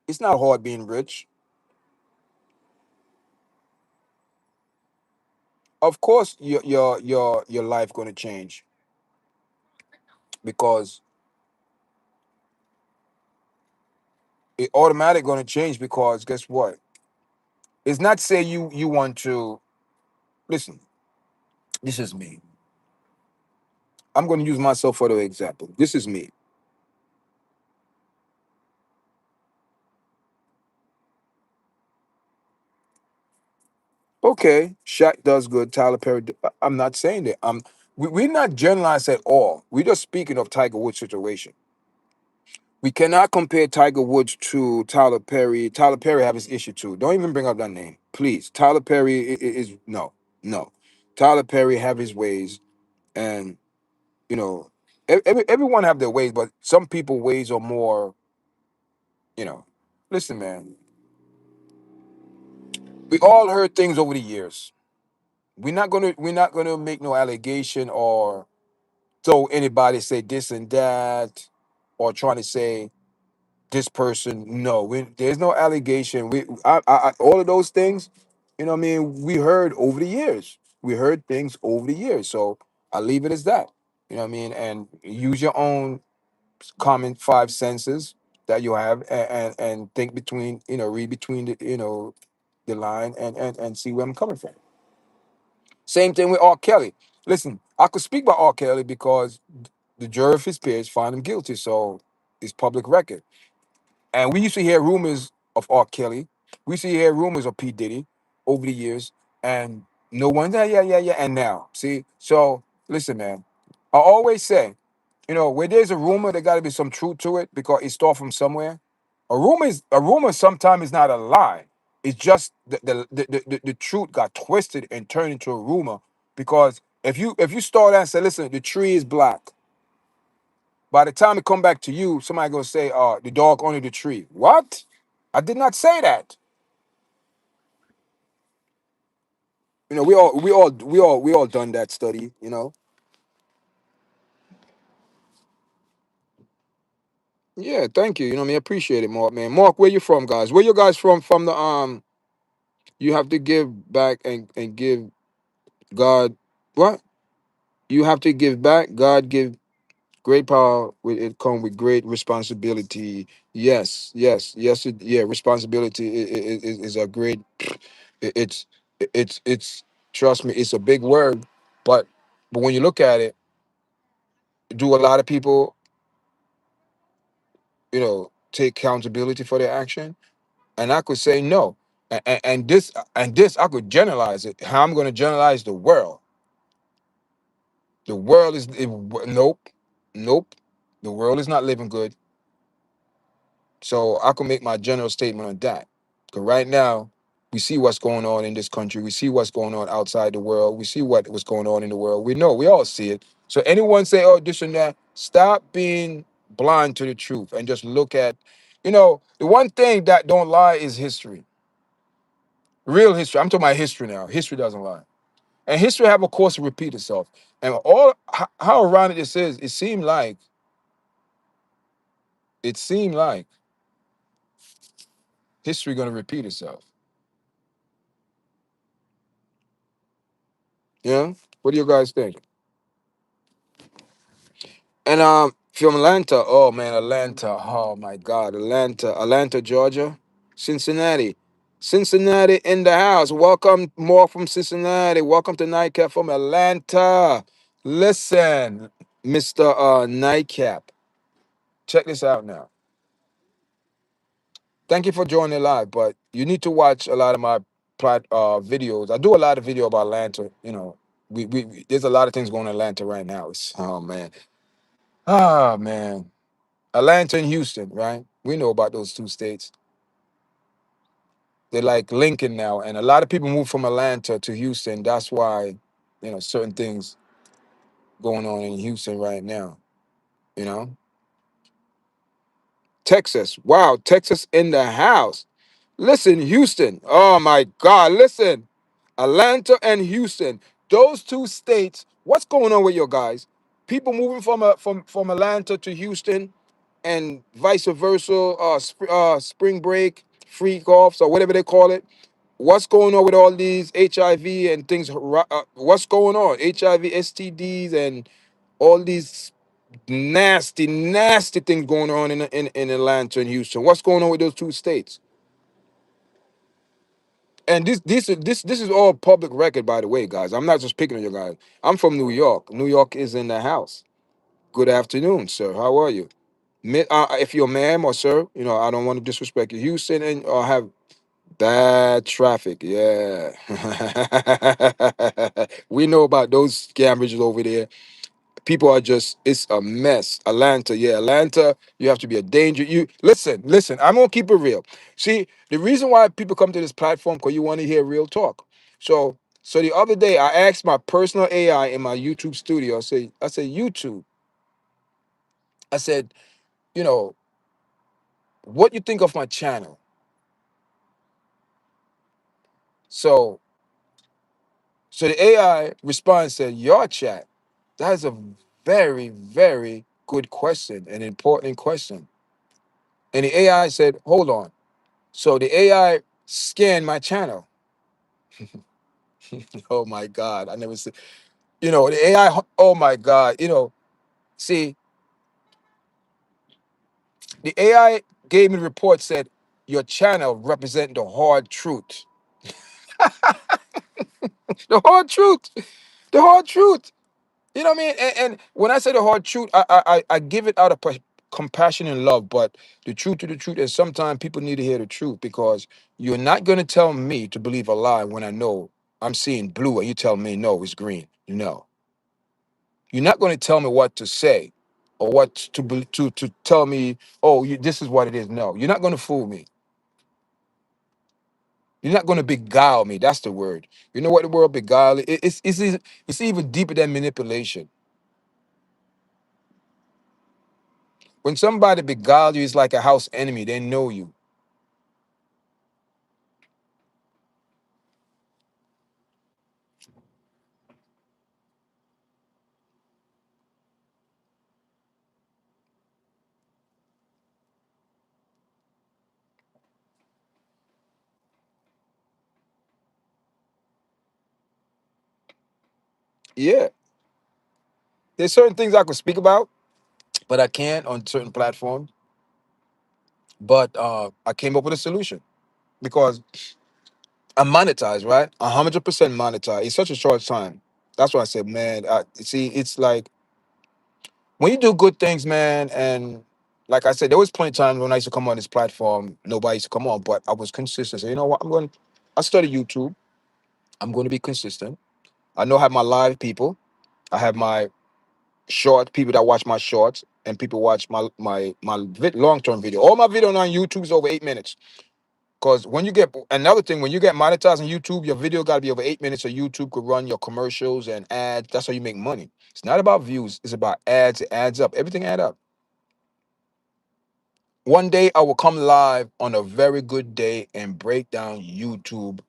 It's not hard being rich. Of course, your life going to change because it automatic going to change because guess what? It's not say you want to listen. This is me. I'm going to use myself for the example. This is me. Okay, Shaq does good. Tyler Perry. I'm not saying that. We're not generalized at all. We're just speaking of Tiger Woods' situation. We cannot compare Tiger Woods to Tyler Perry. Tyler Perry have his issue too. Don't even bring up that name, please. Tyler Perry is no, no. Tyler Perry have his ways, and you know, everyone have their ways, but some people ways are more. You know, listen, man. We all heard things over the years. We're not gonna make no allegation or throw anybody say this and that, or trying to say this person. No, there's no allegation. All of those things, you know what I mean, we heard over the years. We heard things over the years. So I leave it as that. You know what I mean? And use your own common five senses that you have, and think between, read between the line, and see where I'm coming from. Same thing with R. Kelly. Listen, I could speak about R. Kelly because the jury of his peers found him guilty, so it's public record. And we used to hear rumors of R. Kelly. We used to hear rumors of P. Diddy over the years, and no one, yeah, yeah, yeah, yeah. And now, see, so listen, man. I always say, where there's a rumor, there got to be some truth to it because it started from somewhere. A rumor sometimes is not a lie. It's just the truth got twisted and turned into a rumor because if you start out and say, listen, the tree is black. By the time it come back to you, somebody gonna say, the dog under the tree. What? I did not say that. We all done that study. Yeah, thank you. I appreciate it, Mark, man. Mark, where you from, guys? Where you guys from? From the you have to give back and give God what? You have to give back. God give great power. With it come with great responsibility. Yes, yes, yes. Yeah, responsibility is a great. It's it's trust me, it's a big word, but when you look at it, do a lot of people take accountability for their action? And I could say no. And this I could generalize it. How I'm going to generalize the world? The world is nope, nope. The world is not living good. So I can make my general statement on that. Because right now, we see what's going on in this country. We see what's going on outside the world. We see what's going on in the world. We know. We all see it. So anyone say, "Oh, this and that," stop being blind to the truth and just look at, the one thing that don't lie is history. Real history. I'm talking about history now. History doesn't lie. And history have a course to repeat itself. And how ironic this is, it seemed like history gonna repeat itself. Yeah? What do you guys think? And from Atlanta, oh man, Atlanta, oh my God, Atlanta, Georgia, Cincinnati, Cincinnati in the house. Welcome, more from Cincinnati. Welcome to Nightcap from Atlanta. Listen, Mister Nightcap, check this out now. Thank you for joining live, but you need to watch a lot of my videos. I do a lot of video about Atlanta. There's a lot of things going on in Atlanta right now. Oh man, man. Atlanta and Houston, right? We know about those two states. They're like Lincoln now, and a lot of people move from Atlanta to Houston. That's why, certain things going on in Houston right now. You know, Texas. Wow, Texas in the house. Listen, Houston. Oh my God, listen. Atlanta and Houston. Those two states. What's going on with you guys? People moving from Atlanta to Houston and vice versa, spring break, freak offs, or whatever they call it. What's going on with all these HIV and things? What's going on? HIV, STDs, and all these nasty, nasty things going on in Atlanta and Houston. What's going on with those two states? And this is all public record, by the way, guys. I'm not just picking on you guys. I'm from New York. New York is in the house. Good afternoon, sir. How are you? If you're ma'am or sir, I don't want to disrespect you. Houston and have bad traffic. Yeah. We know about those scam bridges over there. People are just, it's a mess. Atlanta, yeah, Atlanta, you have to be a danger. You listen, I'm gonna keep it real. See, the reason why people come to this platform because you want to hear real talk. So the other day I asked my personal AI in my YouTube studio, I said, YouTube, I said, you know, what you think of my channel? So so the AI response said, your chat. That is a very, very good question, an important question. And the AI said, hold on. So the AI scanned my channel. Oh my God. I never see, the AI, oh my God. See, the AI gave me the report, said, your channel represent the hard truth. The hard truth. The hard truth. You know what I mean? And when I say the hard truth, I give it out of compassion and love. But the truth to the truth is sometimes people need to hear the truth because you're not going to tell me to believe a lie when I know I'm seeing blue and you tell me no, it's green. No, you're not going to tell me what to say or what to tell me. Oh, this is what it is. No, you're not going to fool me. You're not going to beguile me. That's the word. You know what the word beguile is? It's even deeper than manipulation. When somebody beguile you, it's like a house enemy. They know you. Yeah. There's certain things I could speak about, but I can't on certain platforms. But I came up with a solution because I'm monetized, right? 100% monetized. It's such a short time. That's why I said, man, see, it's like when you do good things, man, and like I said, there was plenty of times when I used to come on this platform, nobody used to come on, but I was consistent. So you know what? I studied YouTube. I'm going to be consistent. I know I have my live people. I have my short people that watch my shorts, and people watch my long term video. All my video on YouTube is over 8 minutes. Because when you get another thing, when you get monetized on YouTube, your video got to be over 8 minutes, so YouTube could run your commercials and ads. That's how you make money. It's not about views. It's about ads. It adds up. Everything add up. One day I will come live on a very good day and break down YouTube.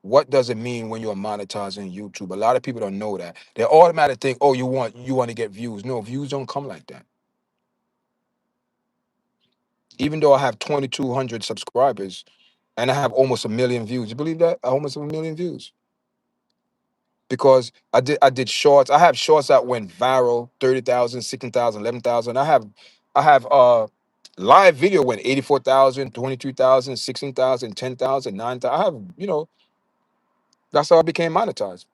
What does it mean when you're monetizing YouTube? A lot of people don't know that. They automatically think, oh, you want to get views. No, views don't come like that. Even though I have 2,200 subscribers and I have almost a million views. You believe that? Almost a million views. Because I did shorts. I have shorts that went viral, 30,000, 16,000, 11,000. I have live video went 84,000, 22,000, 16,000, 10,000, 9,000. I have, that's how I became monetized.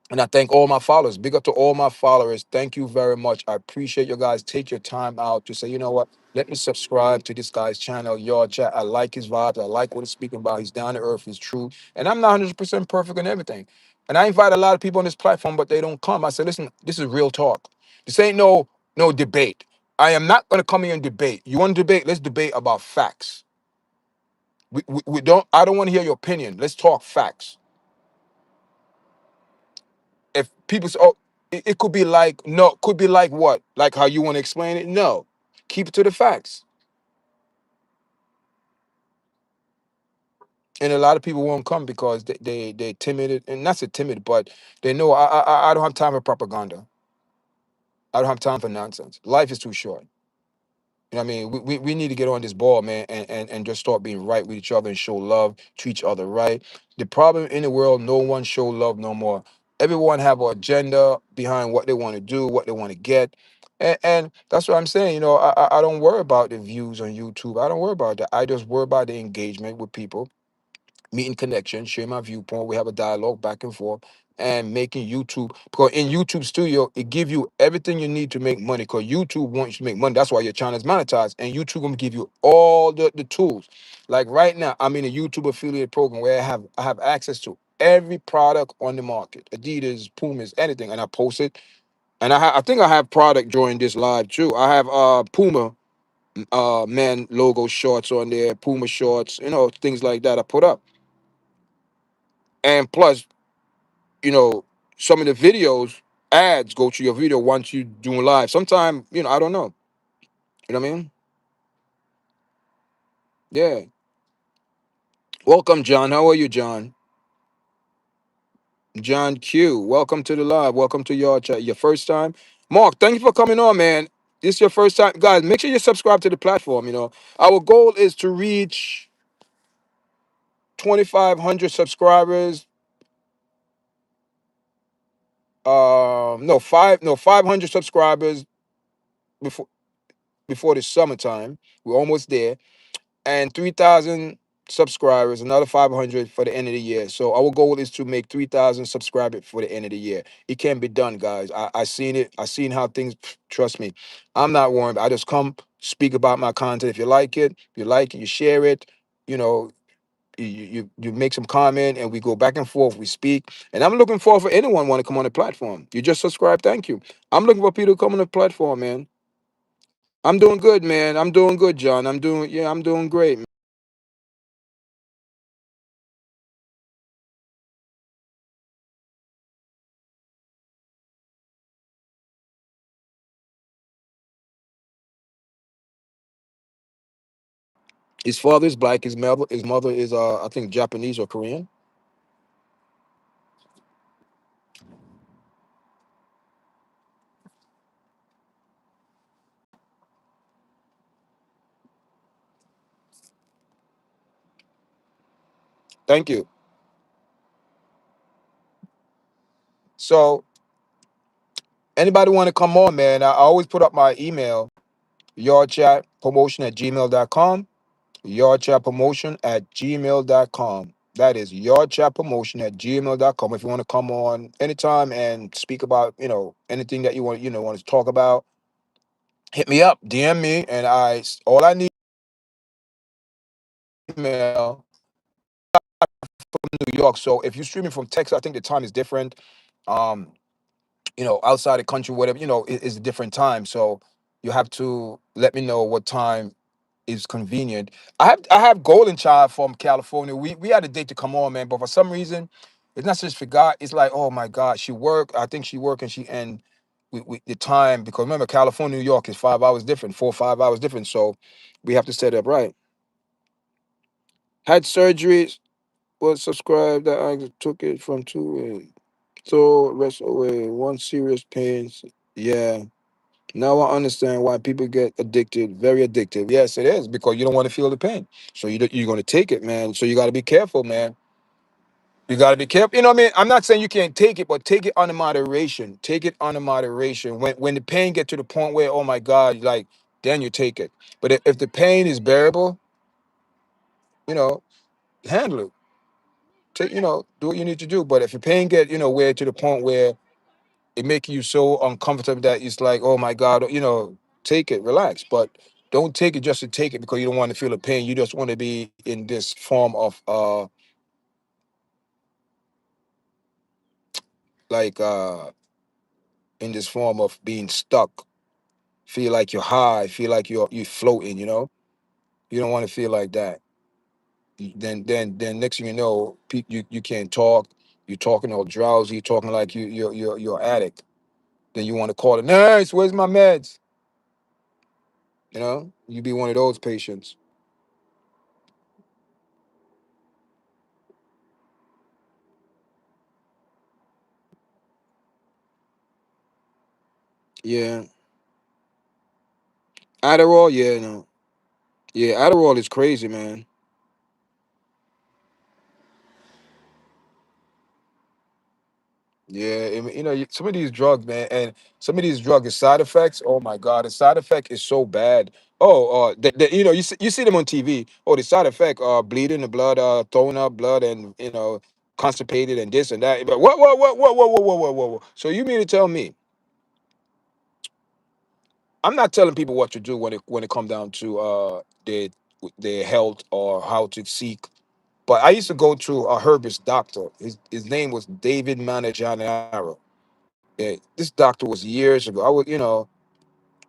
And I thank all my followers. Big up to all my followers. Thank you very much. I appreciate you guys. Take your time out to say, you know what? Let me subscribe to this guy's channel, Yard Chat. I like his vibes. I like what he's speaking about. He's down to earth. He's true. And I'm not 100% perfect in everything. And I invite a lot of people on this platform, but they don't come. I said, listen, this is real talk. This ain't no debate. I am not going to come here and debate. You want to debate? Let's debate about facts. We don't. I don't want to hear your opinion. Let's talk facts. If people say, oh, it could be like, no, could be like what? Like how you want to explain it? No. Keep it to the facts. And a lot of people won't come because they timid, and not so timid, but they know I don't have time for propaganda. I don't have time for nonsense. Life is too short. You know what I mean? We need to get on this ball, man, and just start being right with each other and show love to each other, right? The problem in the world, no one show love no more. Everyone have an agenda behind what they want to do, what they want to get. And that's what I'm saying. I don't worry about the views on YouTube. I don't worry about that. I just worry about the engagement with people, meeting connection, share my viewpoint. We have a dialogue back and forth, and making YouTube, because in YouTube Studio it give you everything you need to make money. Because YouTube wants you to make money. That's why your channel is monetized, and YouTube gonna give you all the tools. Like right now, I'm in a YouTube affiliate program where I have access to every product on the market, Adidas, Pumas, anything, and I post it. And I think I have product during this live too. I have Puma man logo shorts on there, Puma shorts, things like that I put up. And plus, you know, some of the videos, ads go to your video once you doing live. Sometimes, I don't know. You know what I mean? Yeah. Welcome, John. How are you, John? John Q. Welcome to the live. Welcome to your chat. Your first time. Mark, thank you for coming on, man. This is your first time. Guys, make sure you subscribe to the platform. Our goal is to reach 2,500 subscribers. No, 500 subscribers before the summertime. We're almost there. And 3,000 subscribers, another 500 for the end of the year. So our goal is to make 3,000 subscribers for the end of the year. It can be done, guys. I seen it. I seen how things. Trust me, I'm not worried. I just come speak about my content. If you like it, you share it. You know. You make some comment and we go back and forth. We speak, and I'm looking forward for anyone want to come on the platform. You just subscribe. Thank you. I'm looking for people to come on the platform, man. I'm doing good, man. I'm doing good, John. I'm doing great. His father is black. His mother is I think Japanese or Korean. Thank you. So anybody want to come on, man? I always put up my email, yardchatpromotion@gmail.com. Yardchatpromotion@gmail.com. That is yardchatpromotion@gmail.com. If you want to come on anytime and speak about, anything that you want to talk about, hit me up, DM me, and all I need is email from New York. So if you're streaming from Texas, I think the time is different. Um, outside the country, whatever, is a different time. So you have to let me know what time is convenient. I have Golden Child from California. We had a date to come on, man, but for some reason, it's not just forgot. It's like, oh my God, she worked. I think she worked and she and we the time, because remember California, New York is 5 hours different, 4 or 5 hours different. So we have to set up right. Had surgery, was subscribed that I took it from two. So rest away, one serious pains. Yeah. Now I understand why people get addicted, very addictive. Yes, it is because you don't want to feel the pain. So you're going to take it, man. So you got to be careful, man. You got to be careful. You know what I mean? I'm not saying you can't take it, but take it under moderation. Take it under moderation. When the pain get to the point where, oh my God, like, then you take it. But if the pain is bearable, you know, handle it. Take, do what you need to do. But if the pain get, where to the point where it make you so uncomfortable that it's like, oh my God, take it, relax. But don't take it just to take it because you don't want to feel the pain. You just want to be in this form of like in this form of being stuck. Feel like you're high, feel like you're floating, You don't want to feel like that. Then next thing you know, you can't talk, you're talking all drowsy, you're talking like you're addict. Then you want to call the nurse, where's my meds? You be one of those patients. Yeah. Adderall, yeah, no. Yeah, Adderall is crazy, man. Yeah, some of these drugs, man, and some of these drugs, the side effects. Oh my God, the side effect is so bad. Oh, you see them on TV. Oh, the side effect, bleeding the blood, throwing up blood, and constipated and this and that. But what? So you mean to tell me I'm not telling people what to do when it come down to their health or how to seek. But I used to go to a herbalist doctor. His name was David Manajanaro. Yeah, this doctor was years ago.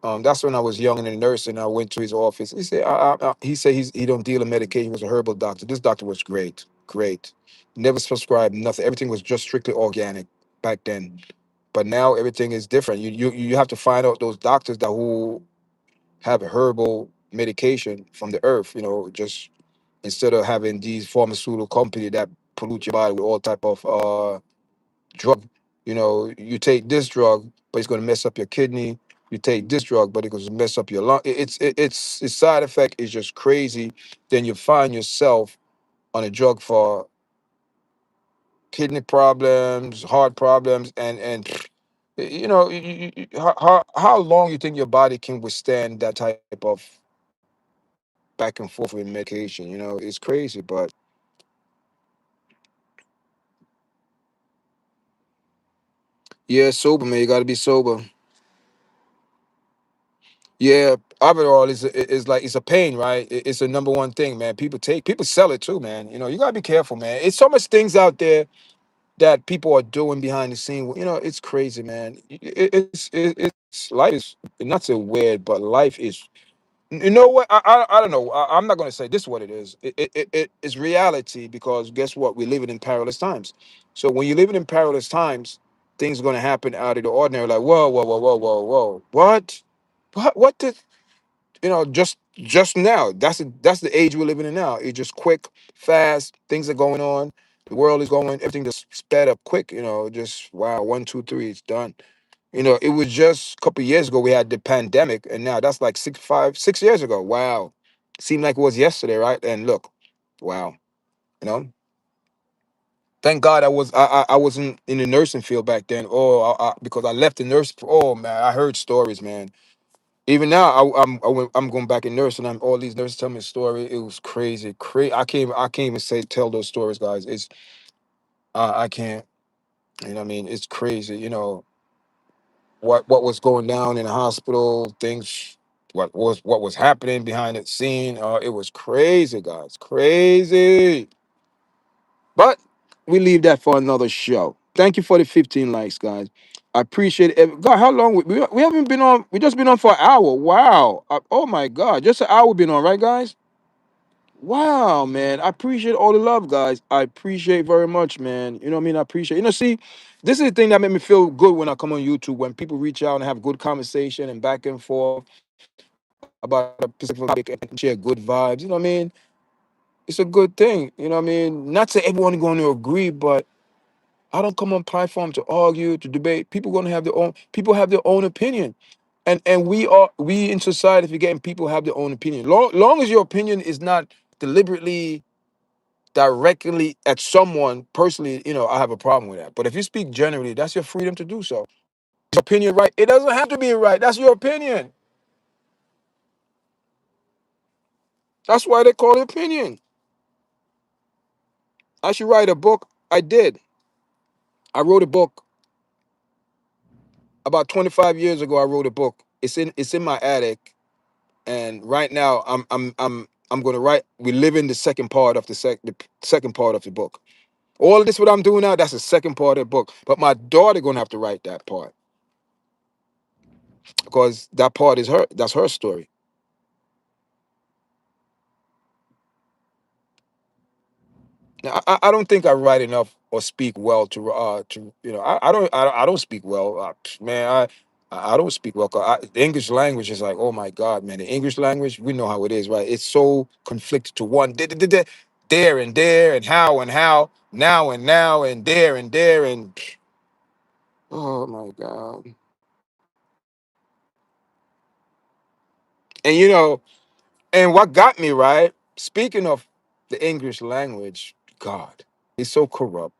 That's when I was young and a nurse, and I went to his office. He don't deal in medication. He was a herbal doctor. This doctor was great, great. Never prescribed nothing. Everything was just strictly organic back then. But now everything is different. You have to find out those doctors that who have herbal medication from the earth. Just instead of having these pharmaceutical company that pollute your body with all type of drug. You take this drug, but it's going to mess up your kidney. You take this drug, but it's going to mess up your lung. Its side effect is just crazy. Then you find yourself on a drug for kidney problems, heart problems, and how long you think your body can withstand that type of back and forth with medication? It's crazy, but yeah, sober, man. You got to be sober. Yeah, overall is like it's a pain, right? It's a number one thing, man. People sell it too, man. You gotta be careful, man. It's so much things out there that people are doing behind the scene. It's crazy, man. It's life is not so weird, but life is. You know what? I don't know. I'm not gonna say this is what it is. It's reality because guess what? We're living in perilous times. So when you're living in perilous times, things are gonna happen out of the ordinary. Like whoa, what? What did just now. That's the age we're living in now. It's just quick, fast. Things are going on. The world is going. Everything just sped up quick. Just wow. One, two, three. It's done. It was just a couple of years ago we had the pandemic, and now that's like 6 years ago. Wow, seemed like it was yesterday, right? And look, wow. You know, thank God I wasn't in the nursing field back then. Oh, because I left the nurse. Oh man, I heard stories, man. Even now, I'm going back in nursing. I'm all these nurses tell me a story. It was crazy, crazy. I can't even say tell those stories, guys. I can't. It's crazy. what was going down in the hospital, things what was happening behind the scene. It was crazy, guys, crazy. But we leave that for another show. Thank you for the 15 likes, guys. I appreciate it. God, how long we haven't been on? We just been on for an hour. Wow. Oh my God, just an hour been on, right, guys? Wow, man. I appreciate all the love, guys. I appreciate very much, man. You know what I mean? I appreciate. See, this is the thing that made me feel good when I come on YouTube, when people reach out and have good conversation and back and forth about a specific topic and share good vibes. You know what I mean? It's a good thing. You know what I mean? Not say everyone going to agree, but I don't come on platform to argue, to debate. People going to have their own. People have their own opinion, and we in society forgetting people have their own opinion. Long as your opinion is not deliberately directly at someone personally, I have a problem with that. But if you speak generally, that's your freedom to do so. Your opinion right? It doesn't have to be right. That's your opinion. That's why they call it opinion. I should write a book. I did. I wrote a book about 25 years ago. I wrote a book. It's in my attic, and right now I'm going to write. We live in the second part of the second part of the book. All of this what I'm doing now, that's the second part of the book. But my daughter going to have to write that part because that part is her. That's her story. Now, I don't think I write enough or speak well I don't speak well, man. I don't speak well. 'Cause the English language is like, oh my God, man. The English language, we know how it is, right? It's so conflicted to one, there and how, now and now and there and oh my God. And and what got me right? Speaking of the English language, God, it's so corrupt.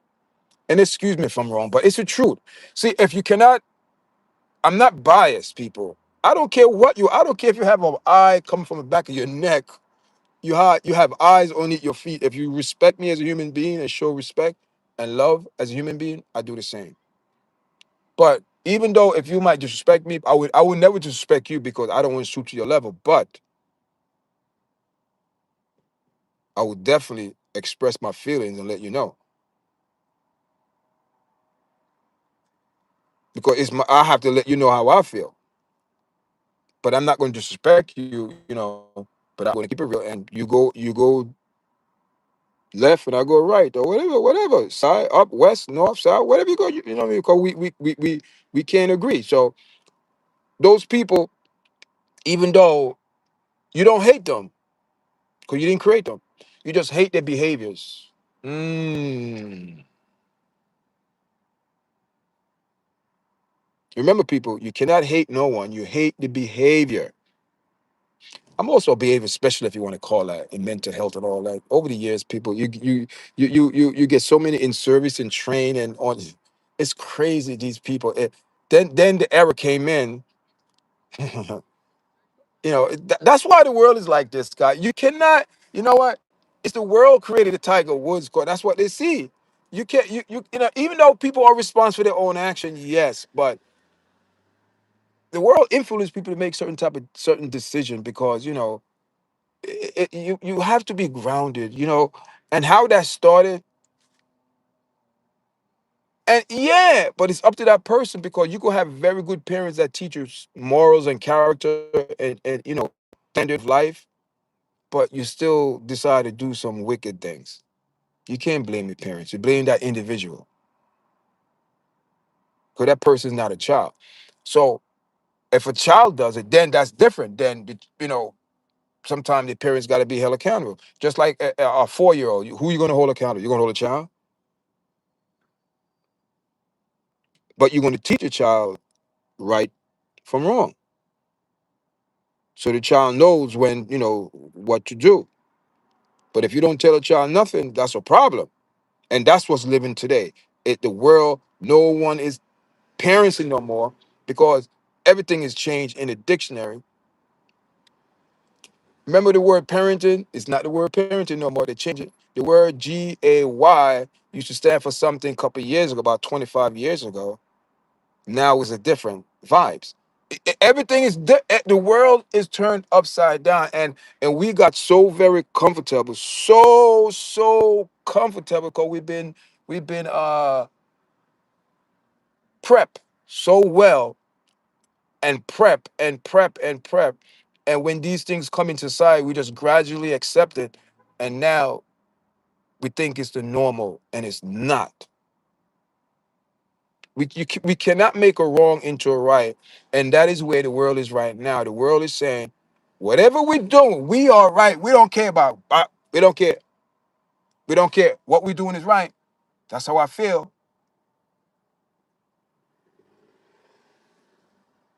And excuse me if I'm wrong, but it's the truth. See, if you cannot, I'm not biased, people. I don't care if you have an eye coming from the back of your neck. You have eyes on your feet. If you respect me as a human being and show respect and love as a human being, I do the same. But even though if you might disrespect me, I would never disrespect you because I don't want to shoot to your level. But I would definitely express my feelings and let you know. Because I have to let you know how I feel. But I'm not going to disrespect you. But I'm going to keep it real. And you go left, and I go right, or whatever, side, up, west, north, south, whatever you go. You know what I mean? Because we can't agree. So those people, even though you don't hate them, because you didn't create them, you just hate their behaviors. Mm. Remember, people, you cannot hate no one. You hate the behavior. I'm also a behavior specialist, if you want to call that, in mental health and all that. Over the years, people, you get so many in service and train and on. It's crazy. These people. Then the era came in. That's why the world is like this, guy. You cannot. You know what? It's the world created the Tiger Woods. That's what they see. You can't. Even though people are responsible for their own action, yes, but the world influences people to make certain decision because you have to be grounded, and how that started. And yeah, but it's up to that person because you could have very good parents that teach you morals and character and standard of life, but you still decide to do some wicked things. You can't blame your parents. You blame that individual because that person's not a child. So if a child does it, then that's different. Then sometimes the parents got to be held accountable. Just like a 4-year-old, who you going to hold accountable? You're going to hold a child, but you're going to teach a child right from wrong. So the child knows when, what to do. But if you don't tell a child nothing, that's a problem. And that's what's living today. The world, no one is parenting no more because everything is changed in the dictionary. Remember the word parenting? It's not the word parenting no more. They changed it. The word GAY used to stand for something a couple of years ago, about 25 years ago. Now it's a different. vibes. Everything is the world is turned upside down, and we got so very comfortable, so comfortable because we've been prep so well, and prep, and when these things come into sight, we just gradually accept it, and now we think it's the normal, and it's not. We cannot make a wrong into a right, and that is where the world is right now. The world is saying, whatever we do, we are right. We don't care about. We don't care. We don't care. What we doing is right. That's how I feel.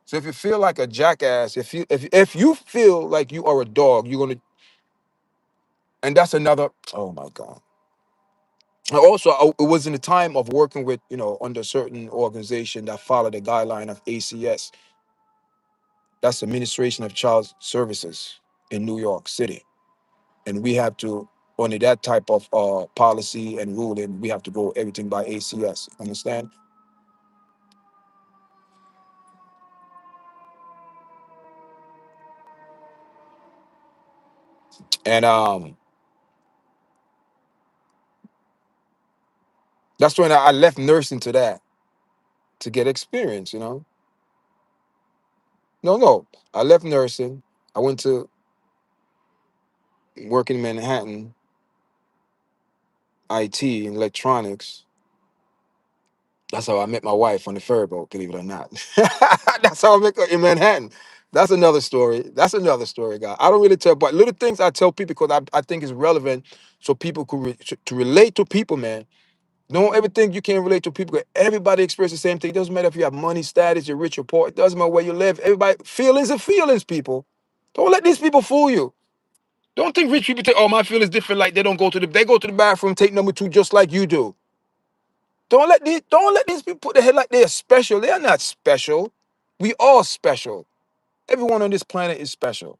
So if you feel like a jackass, if you feel like you are a dog, you're gonna. And that's another. Oh my God. And also, it was in the time of working with, under certain organization that followed the guideline of ACS. That's Administration of Child Services in New York City. And we have to, under that type of policy and ruling, we have to go everything by ACS. Understand? And that's when I left nursing to get experience. No, I left nursing. I went to work in Manhattan, IT and electronics. That's how I met my wife on the ferry boat, believe it or not. That's how I met her in Manhattan. That's another story. That's another story, guy. I don't really tell, but little things I tell people because I think it's relevant, so people could to relate to people, man. Don't ever think you can't relate to people. 'Cause everybody experiences the same thing. It doesn't matter if you have money, status, you're rich or poor. It doesn't matter where you live. Everybody, feelings are feelings, people. Don't let these people fool you. Don't think rich people think, oh, my feelings different. Like they go to the bathroom, take number two just like you do. Don't let these people put their head like they're special. They are not special. We all special. Everyone on this planet is special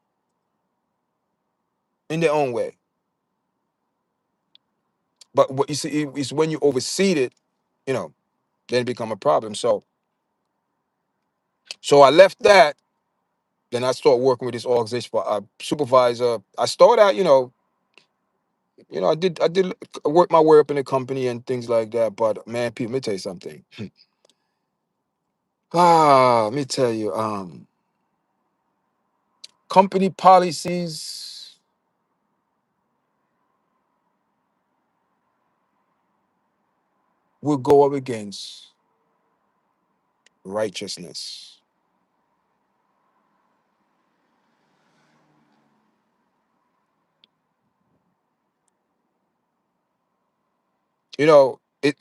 in their own way. But what you see is when you overseed it, you know, then it become a problem. So I left that. Then I started working with this organization for a supervisor. I started out, I did work my way up in the company and things like that. But man, people, let me tell you something. Let me tell you, company policies will go up against righteousness.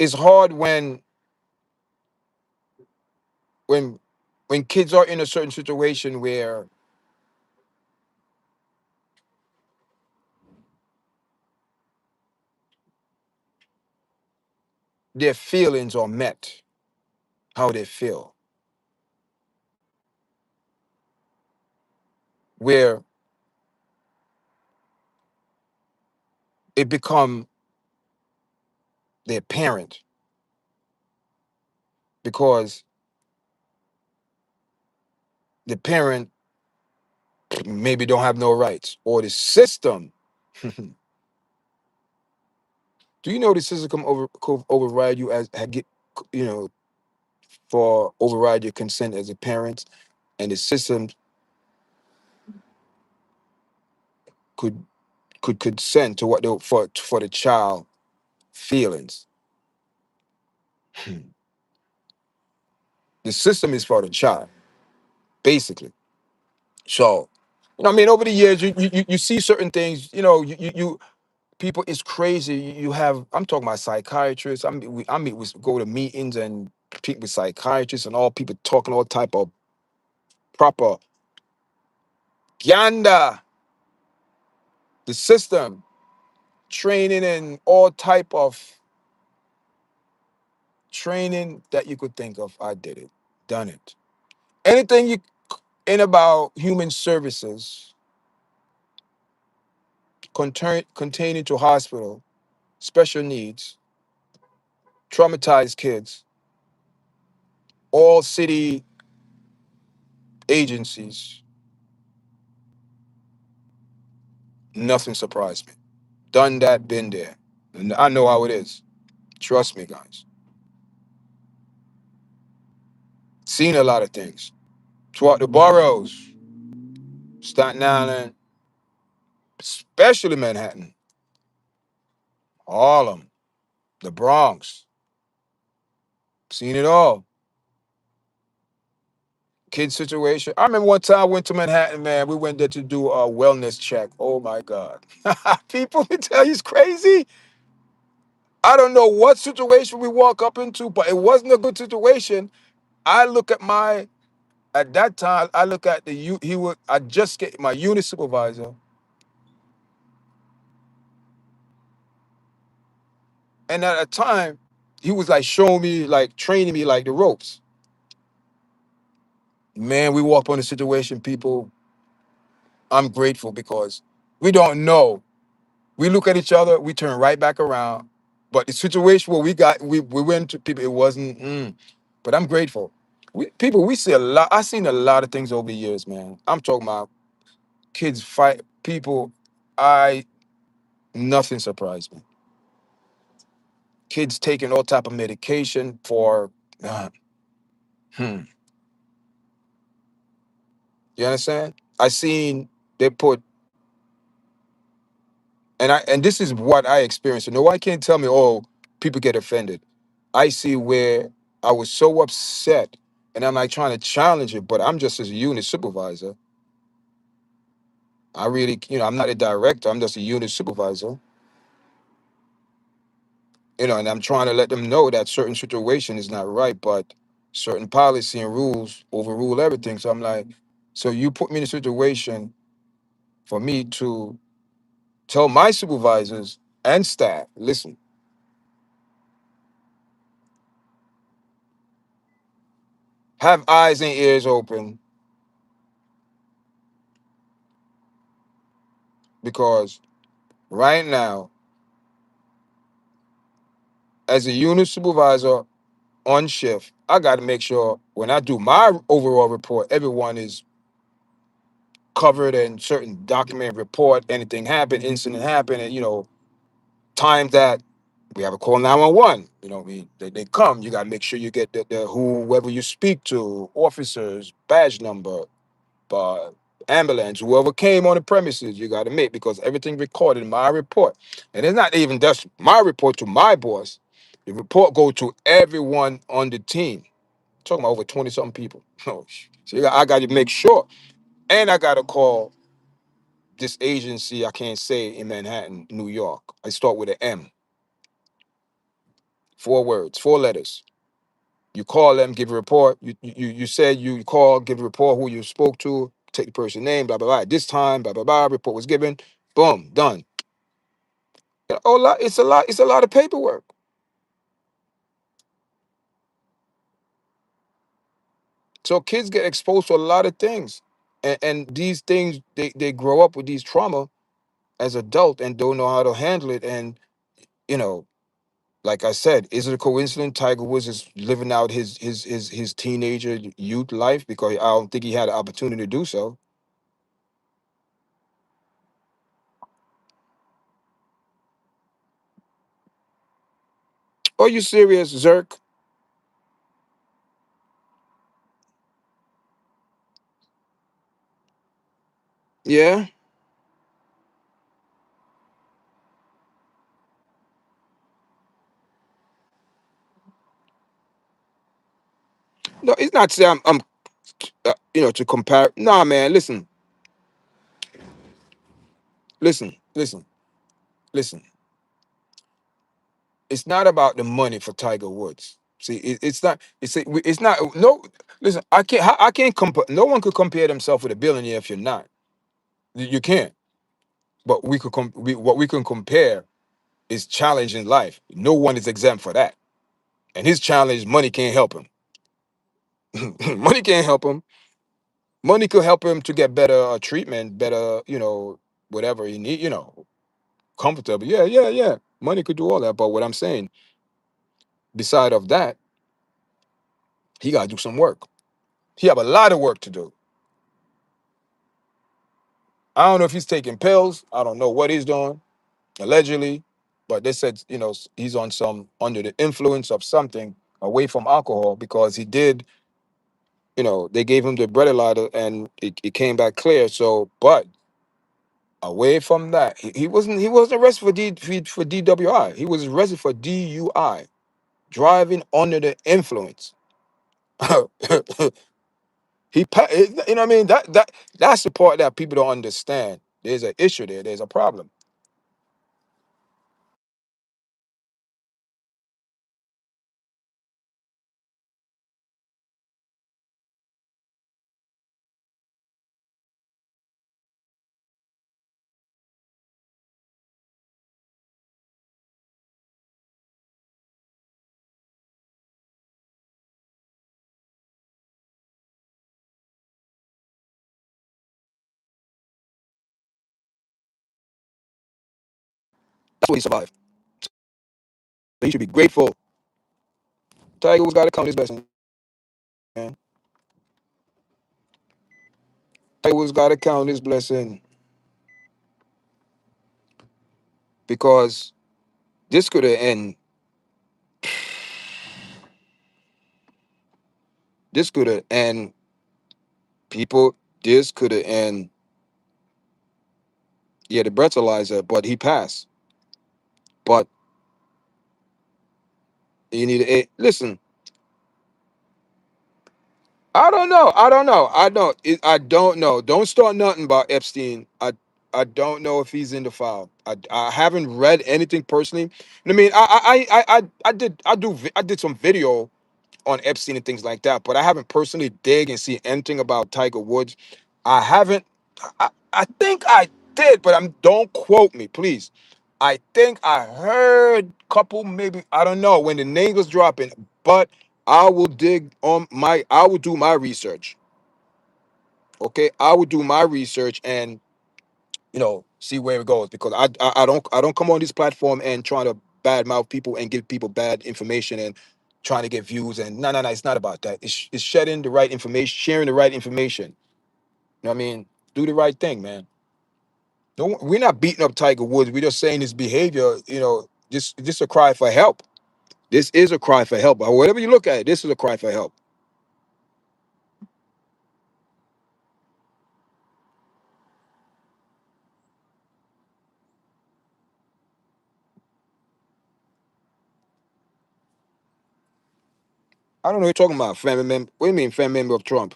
It's hard when when kids are in a certain situation where their feelings are met, how they feel, where it become their parent because the parent maybe don't have no rights, or the system. Do you know the system could override you you know for override your consent as a parent, and the system could consent to what they for the child feelings. The system is for the child, basically. So, I mean, over the years, you see certain things. People, it's crazy. You have, I'm talking about psychiatrists. I mean, we go to meetings and people with psychiatrists and all people talking all type of proper yanda. The system training and all type of training that you could think of. I did it, done it. Anything you in about human services containing to hospital, special needs, traumatized kids, all city agencies, nothing surprised me. Done that, been there. And I know how it is. Trust me, guys. Seen a lot of things. Throughout the boroughs, Staten Island, especially Manhattan, Harlem, the Bronx. Seen it all. Kid situation. I remember one time I went to Manhattan, man. We went there to do a wellness check. Oh my God. People can tell you it's crazy. I don't know what situation we walk up into, but it wasn't a good situation. I look at my at that time, I look at the he would I just get my unit supervisor, and at a time, he was like showing me, like training me like the ropes. Man, we walk on the situation, people. I'm grateful because we don't know. We look at each other, we turn right back around. But the situation where we went to people, it wasn't. But I'm grateful. We see a lot. I've seen a lot of things over the years, man. I'm talking about kids fight people. I Nothing surprised me. Kids taking all type of medication for. Uh, hmm, you understand? I seen they put and this is what I experienced. No one can't tell me, oh, people get offended. I see where I was so upset, and I'm like trying to challenge it, but I'm just as a unit supervisor. I really, I'm not a director. I'm just a unit supervisor. And I'm trying to let them know that certain situation is not right, but certain policy and rules overrule everything. So I'm like, so you put me in a situation for me to tell my supervisors and staff, listen, have eyes and ears open because right now, as a unit supervisor on shift, I got to make sure when I do my overall report, everyone is covered in certain document report. Anything happened, incident happened, and time that we have a call 911. They come. You got to make sure you get the whoever you speak to, officers, badge number, uh, ambulance, whoever came on the premises. You got to make because everything recorded in my report, and it's not even just my report to my boss. The report go to everyone on the team. Talking about over 20 something people. Oh, so I got to make sure, and I got to call this agency. I can't say in Manhattan, New York. I start with an M. 4 words, 4 letters. You call them, give a report. You said you call, give a report who you spoke to, take the person's name, blah blah blah. This time, blah blah blah. Report was given. Boom, done. Oh, it's a lot. It's a lot of paperwork. So kids get exposed to a lot of things, and these things they grow up with these trauma as adult and don't know how to handle it. And you know, like I said, is it a coincidence Tiger Woods is living out his teenager youth life because I don't think he had an opportunity to do so. Are you serious, Zerk? Yeah. No, it's not say I'm to compare. Nah, man. Listen, listen. It's not about the money for Tiger Woods. See, it's not. It's not. No, listen. I can't compare. No one could compare themselves with a billionaire if you're not. You can't. But what we can compare is challenge in life. No one is exempt for that. And his challenge, money can't help him. Money can't help him. Money could help him to get better treatment, better, whatever he need, comfortable. Yeah, yeah, yeah. Money could do all that. But what I'm saying, beside of that, he gotta do some work. He have a lot of work to do. I don't know if he's taking pills. I don't know what he's doing, allegedly, but they said, he's on some under the influence of something away from alcohol because he did, they gave him the breathalyzer and it came back clear. So, but away from that, he wasn't arrested for DWI. He was arrested for DUI, driving under the influence. You know what I mean? That's the part that people don't understand. There's an issue there. There's a problem. That's what he survived. So he should be grateful. Tiger Woods got to count his blessings, man. Tiger Woods got to count his blessing because this could have end. This could have end people. This could have end. Yeah, the breathalyzer, but he passed. But you need to listen. I don't know. I don't know. I don't know. Don't start nothing about Epstein. I don't know if he's in the file. I haven't read anything personally. I mean, I did some video on Epstein and things like that, but I haven't personally dig and see anything about Tiger Woods. I haven't. I think I did, but don't quote me, please. I think I heard couple, maybe I don't know when the name was dropping, but I will do my research. Okay, I will do my research and see where it goes because I don't come on this platform and trying to badmouth people and give people bad information and trying to get views and no, it's not about that. It's shedding the right information, sharing the right information. You know what I mean? Do the right thing, man. Don't, we're not beating up Tiger Woods. We're just saying his behavior. This a cry for help. This is a cry for help. Whatever you look at it, this is a cry for help. I don't know what you're talking about, family member. What do you mean, family member of Trump?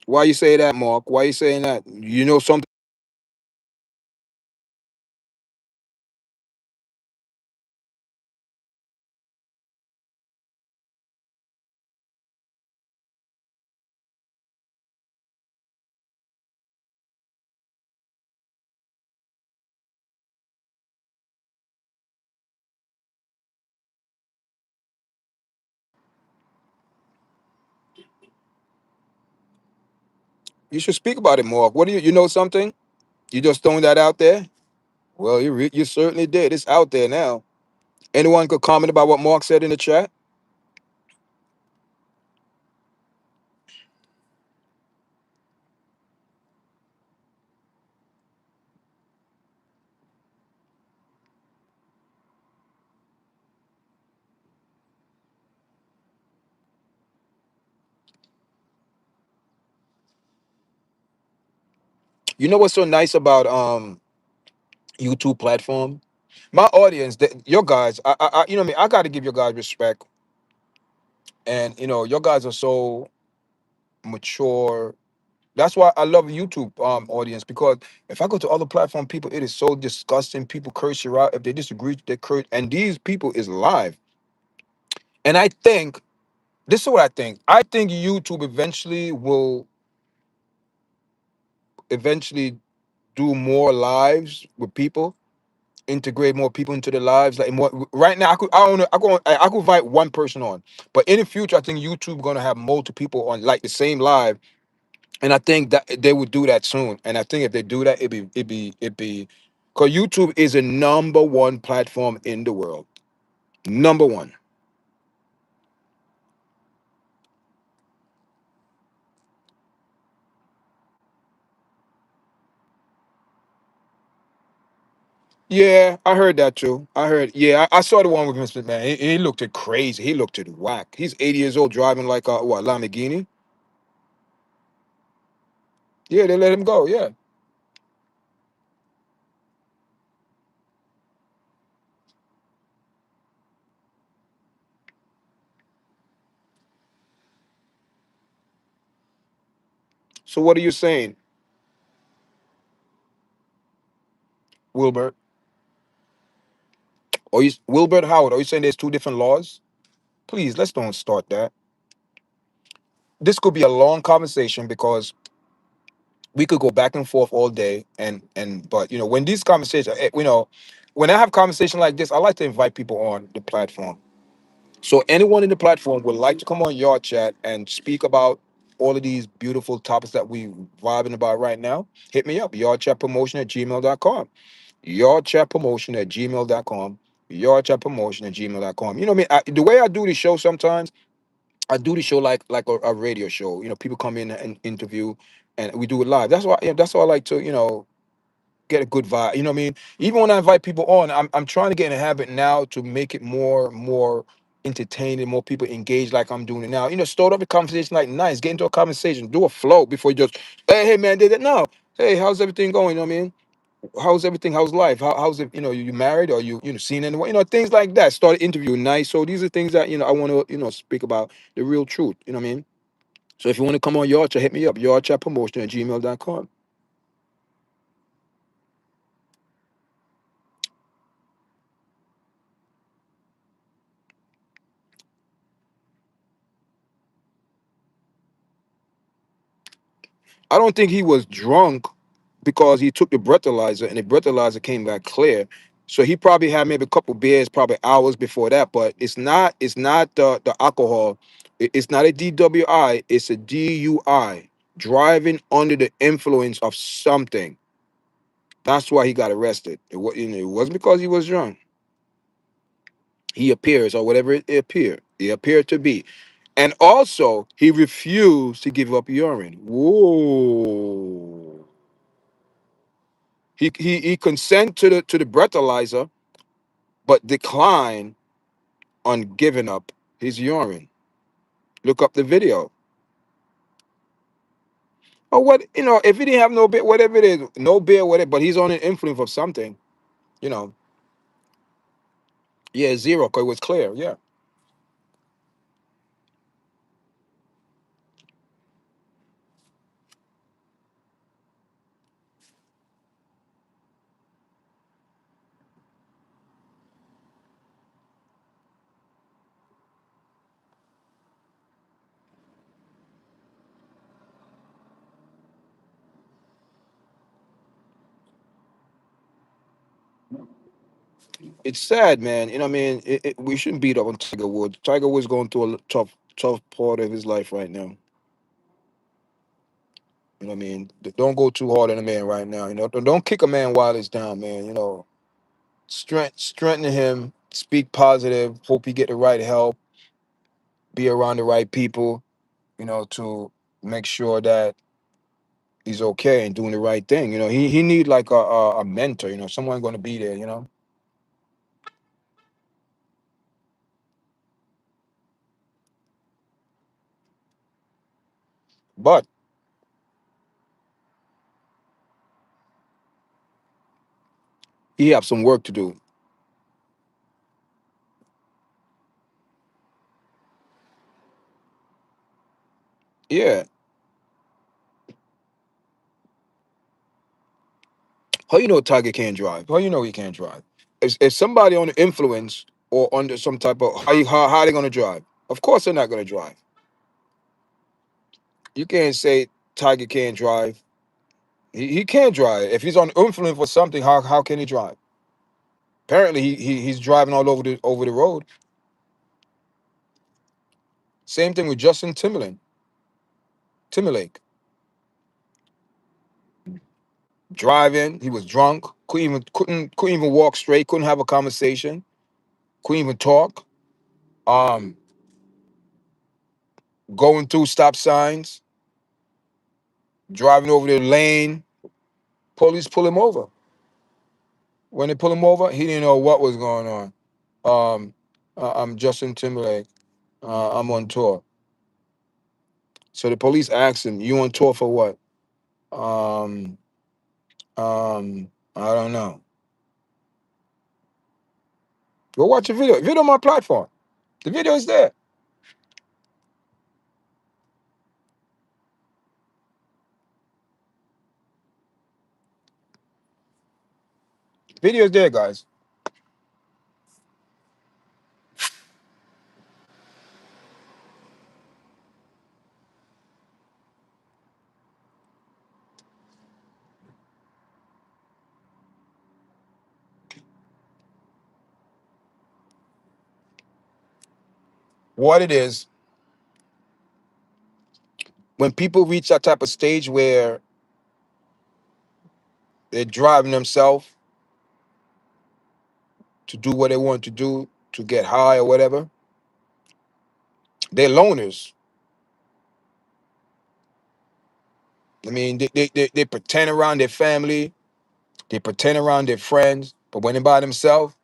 Why you say that, Mark? Why you saying that? You know something? You should speak about it, Mark. What do you know something? You just throwing that out there? Well, you certainly did. It's out there now. Anyone could comment about what Mark said in the chat? You know what's so nice about YouTube platform? My audience, your guys, you know what I mean. I got to give your guys respect, and your guys are so mature. That's why I love YouTube audience because if I go to other platform people, it is so disgusting. People curse you out if they disagree. They curse, and these people is live. And I think this is what I think. I think YouTube eventually do more lives with people, integrate more people into the lives. Like more right now, I don't know, I could invite one person on, but in the future, I think YouTube gonna have multiple people on like the same live, and I think that they would do that soon. And I think if they do that, because YouTube is a number one platform in the world, number one. Yeah, I heard that too. I heard. Yeah, I saw the one with Mr. Man. He looked it crazy. He looked it whack. He's 80 years old, driving like a what Lamborghini. Yeah, they let him go. Yeah. So what are you saying, Wilbert? Or you Wilbert Howard? Are you saying there's two different laws? Please, let's don't start that. This could be a long conversation because we could go back and forth all day. And but when these conversations, when I have conversation like this, I like to invite people on the platform. So anyone in the platform would like to come on Yard Chat and speak about all of these beautiful topics that we vibing about right now, hit me up. Yardchatpromotion@gmail.com. Yardchatpromotion@gmail.com. Yardchatpromotion@gmail.com. You know what I mean? The way I do the show sometimes, I do the show like a radio show. People come in and interview, and we do it live. That's why. Yeah, that's why I like to get a good vibe. You know what I mean? Even when I invite people on, I'm trying to get in a habit now to make it more entertaining, more people engaged like I'm doing it now. Start up a conversation like nice, get into a conversation, do a flow before you just hey man, did it no. Hey, how's everything going? You know what I mean? How's everything? How's life? How's it? You married or you seen anyone? Things like that. Start interviewing nice. So these are things that I want to speak about the real truth. You know what I mean? So if you want to come on Yard Chat, hit me up. Yardchatpromotion@gmail.com. I don't think he was drunk because he took the breathalyzer and the breathalyzer came back clear. So he probably had maybe a couple beers, probably hours before that. But it's not the alcohol. It's not a DWI. It's a DUI, driving under the influence of something. That's why he got arrested. It wasn't because he was drunk. He appears or whatever it appeared. He appeared to be. And also, he refused to give up urine. Whoa. He consent to the breathalyzer, but declined on giving up his urine. Look up the video. Or what if he didn't have no beer, whatever it is, no beer, whatever, but he's on an influence of something, you know. Yeah, zero, because it was clear. Yeah. It's sad, man. You know what I mean? We shouldn't beat up on Tiger Woods. Tiger Woods going through a tough part of his life right now. You know what I mean? Don't go too hard on a man right now. Don't kick a man while he's down, man. Strengthen him, speak positive, hope he get the right help, be around the right people, to make sure that he's okay and doing the right thing. He need like a mentor, someone going to be there. But he have some work to do. Yeah. How you know Tiger can't drive? How you know he can't drive? If somebody on the influence or under some type of how they going to drive? Of course they're not going to drive. You can't say Tiger can't drive. He can't drive. If he's on influence for something, how can he drive? Apparently he's driving all over the road. Same thing with Justin Timberlake. Driving, he was drunk, couldn't even walk straight, couldn't have a conversation, couldn't even talk. Um, Going through stop signs, driving over the lane, police pull him over. When they pull him over, he didn't know what was going on. I'm Justin Timberlake. I'm on tour. So the police asked him, "You on tour for what?" Um, I don't know. Go watch the video. Video on my platform. The video is there. Video is there, guys. What it is, when people reach that type of stage where they're driving themselves to do what they want to do, to get high or whatever, they're loners. I mean, they pretend around their family, they pretend around their friends, but when they're by themselves,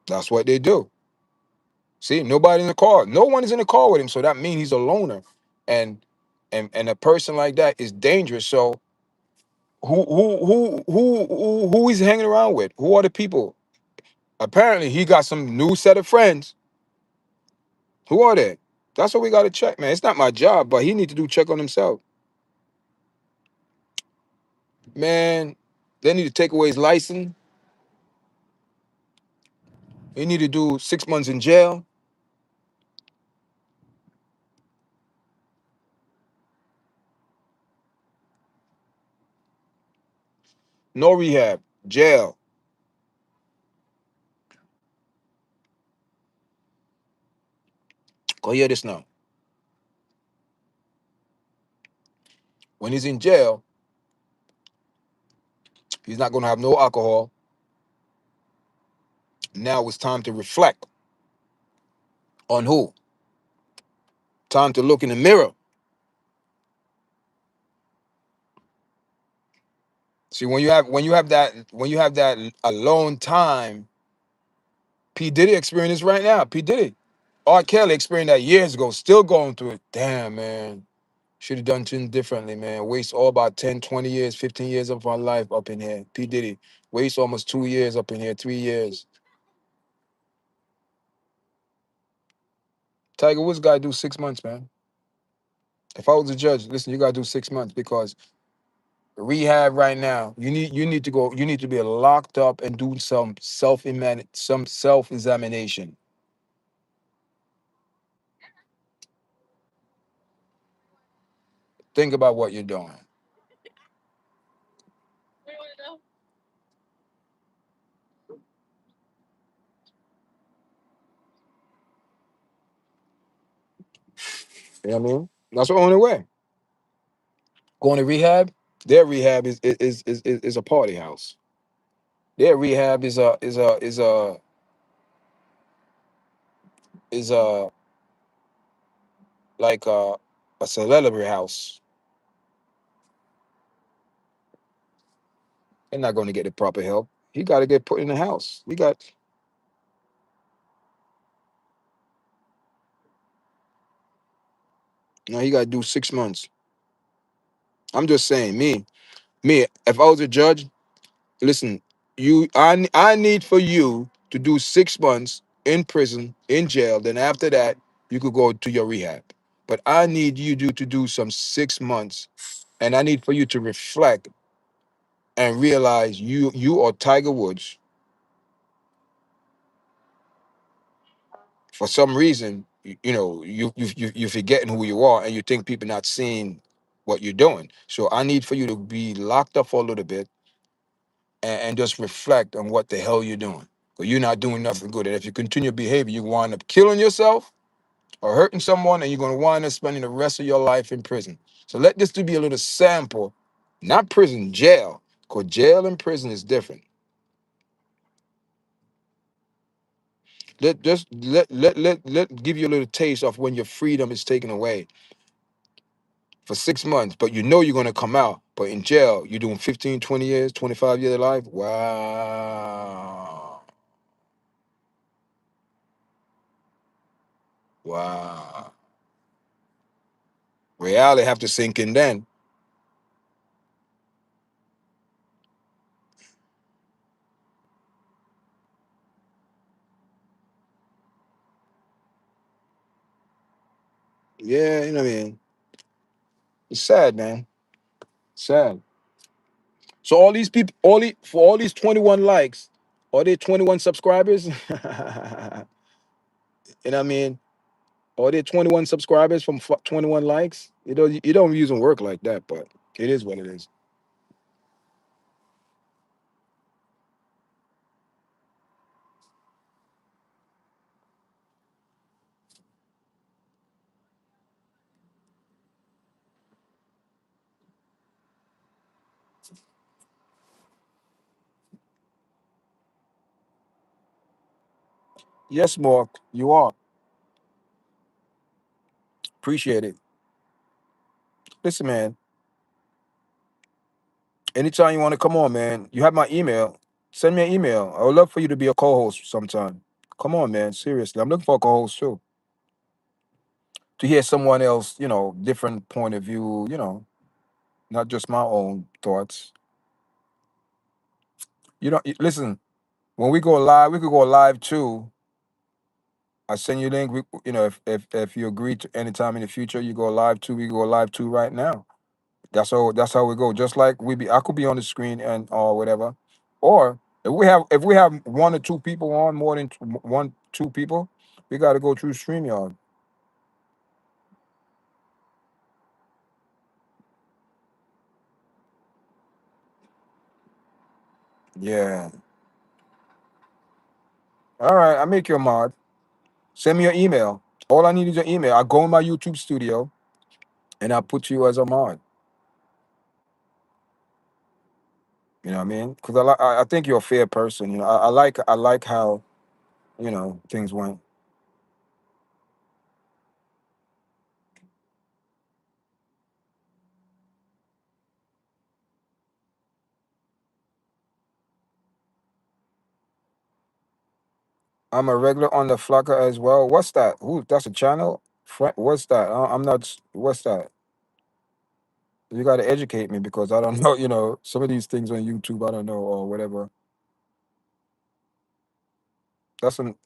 that's what they do. See, nobody in the car. No one is in the car with him, so that means he's a loner. And and a person like that is dangerous. So who he's hanging around with? Who are the people? Apparently, he got some new set of friends. Who are they? That's what we got to check, man. It's not my job, but he need to do check on himself. Man, they need to take away his license. He need to do 6 months in jail. No rehab. Jail. Go hear this now. When he's in jail, he's not going to have no alcohol. Now it's time to reflect on who? Time to look in the mirror. See, when you have that alone time, P. Diddy experienced this right now. P. Diddy. R. Kelly experienced that years ago, still going through it. Damn, man. Should have done things differently, man. Waste all about 10, 20 years, 15 years of my life up in here. P. Diddy. Waste almost 2 years up in here, 3 years. Tiger Woods got to do 6 months, man. If I was a judge, listen, you got to do 6 months because rehab right now, you need to go, you need to be locked up and do some self-examination. Think about what you're doing. You know what I mean? That's the only way. Going to rehab, their rehab is a party house. Their rehab is a like a celebrity house. They're not going to get the proper help. He got to get put in the house. He got to do 6 months. I'm just saying, me, if I was a judge, listen, I need for you to do 6 months in prison, in jail. Then after that, you could go to your rehab. But I need you to do some 6 months, and I need for you to reflect and realize you are Tiger Woods. For some reason, you're forgetting who you are, and you think people not seeing what you're doing. So I need for you to be locked up for a little bit and just reflect on what the hell you're doing. Because you're not doing nothing good. And if you continue behavior, you wind up killing yourself or hurting someone, and you're going to wind up spending the rest of your life in prison. So let this to be a little sample, not prison, jail. Because jail and prison is different. Let give you a little taste of when your freedom is taken away. for 6 months, but you know you're gonna come out. But in jail, you're doing 15, 20 years, 25 years of life. Wow. Wow. Reality have to sink in then. Yeah, you know what I mean? It's sad, man. Sad. So all these people, for all these 21 likes, are they 21 subscribers? You know what I mean? Are they 21 subscribers from 21 likes? You don't usually work like that, but it is what it is. Yes, Mark, you are. Appreciate it. Listen, man, anytime you want to come on, man, you have my email. Send me an email. I would love for you to be a co-host sometime. Come on, man. Seriously. I'm looking for a co-host too. To hear someone else, different point of view, not just my own thoughts. Listen, when we go live, we could go live too. I send you a link. If you agree to anytime in the future, you go live too. We go live too right now. That's how we go. Just like I could be on the screen and or whatever. Or if we have one or two people on, more than one, two people, we got to go through StreamYard. Yeah. All right. I make you a mod. Send me your email. All I need is your email. I go in my YouTube studio and I put you as a mod. You know what I mean? Because I think you're a fair person. I like how things went. I'm a regular on the Flacker as well. What's that? Who? That's a channel. What's that? I'm not. What's that? You got to educate me because I don't know. Some of these things on YouTube I don't know or whatever. That's an.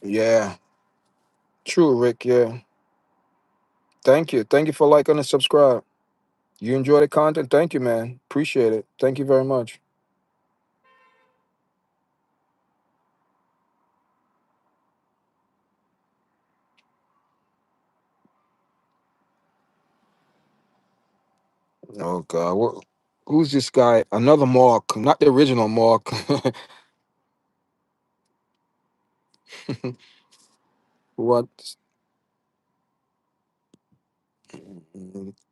Yeah. True, Rick. Yeah. Thank you. Thank you for liking and subscribe. You enjoy the content. Thank you, man. Appreciate it. Thank you very much. Oh God. Who's this guy? Another Mark, not the original Mark. What?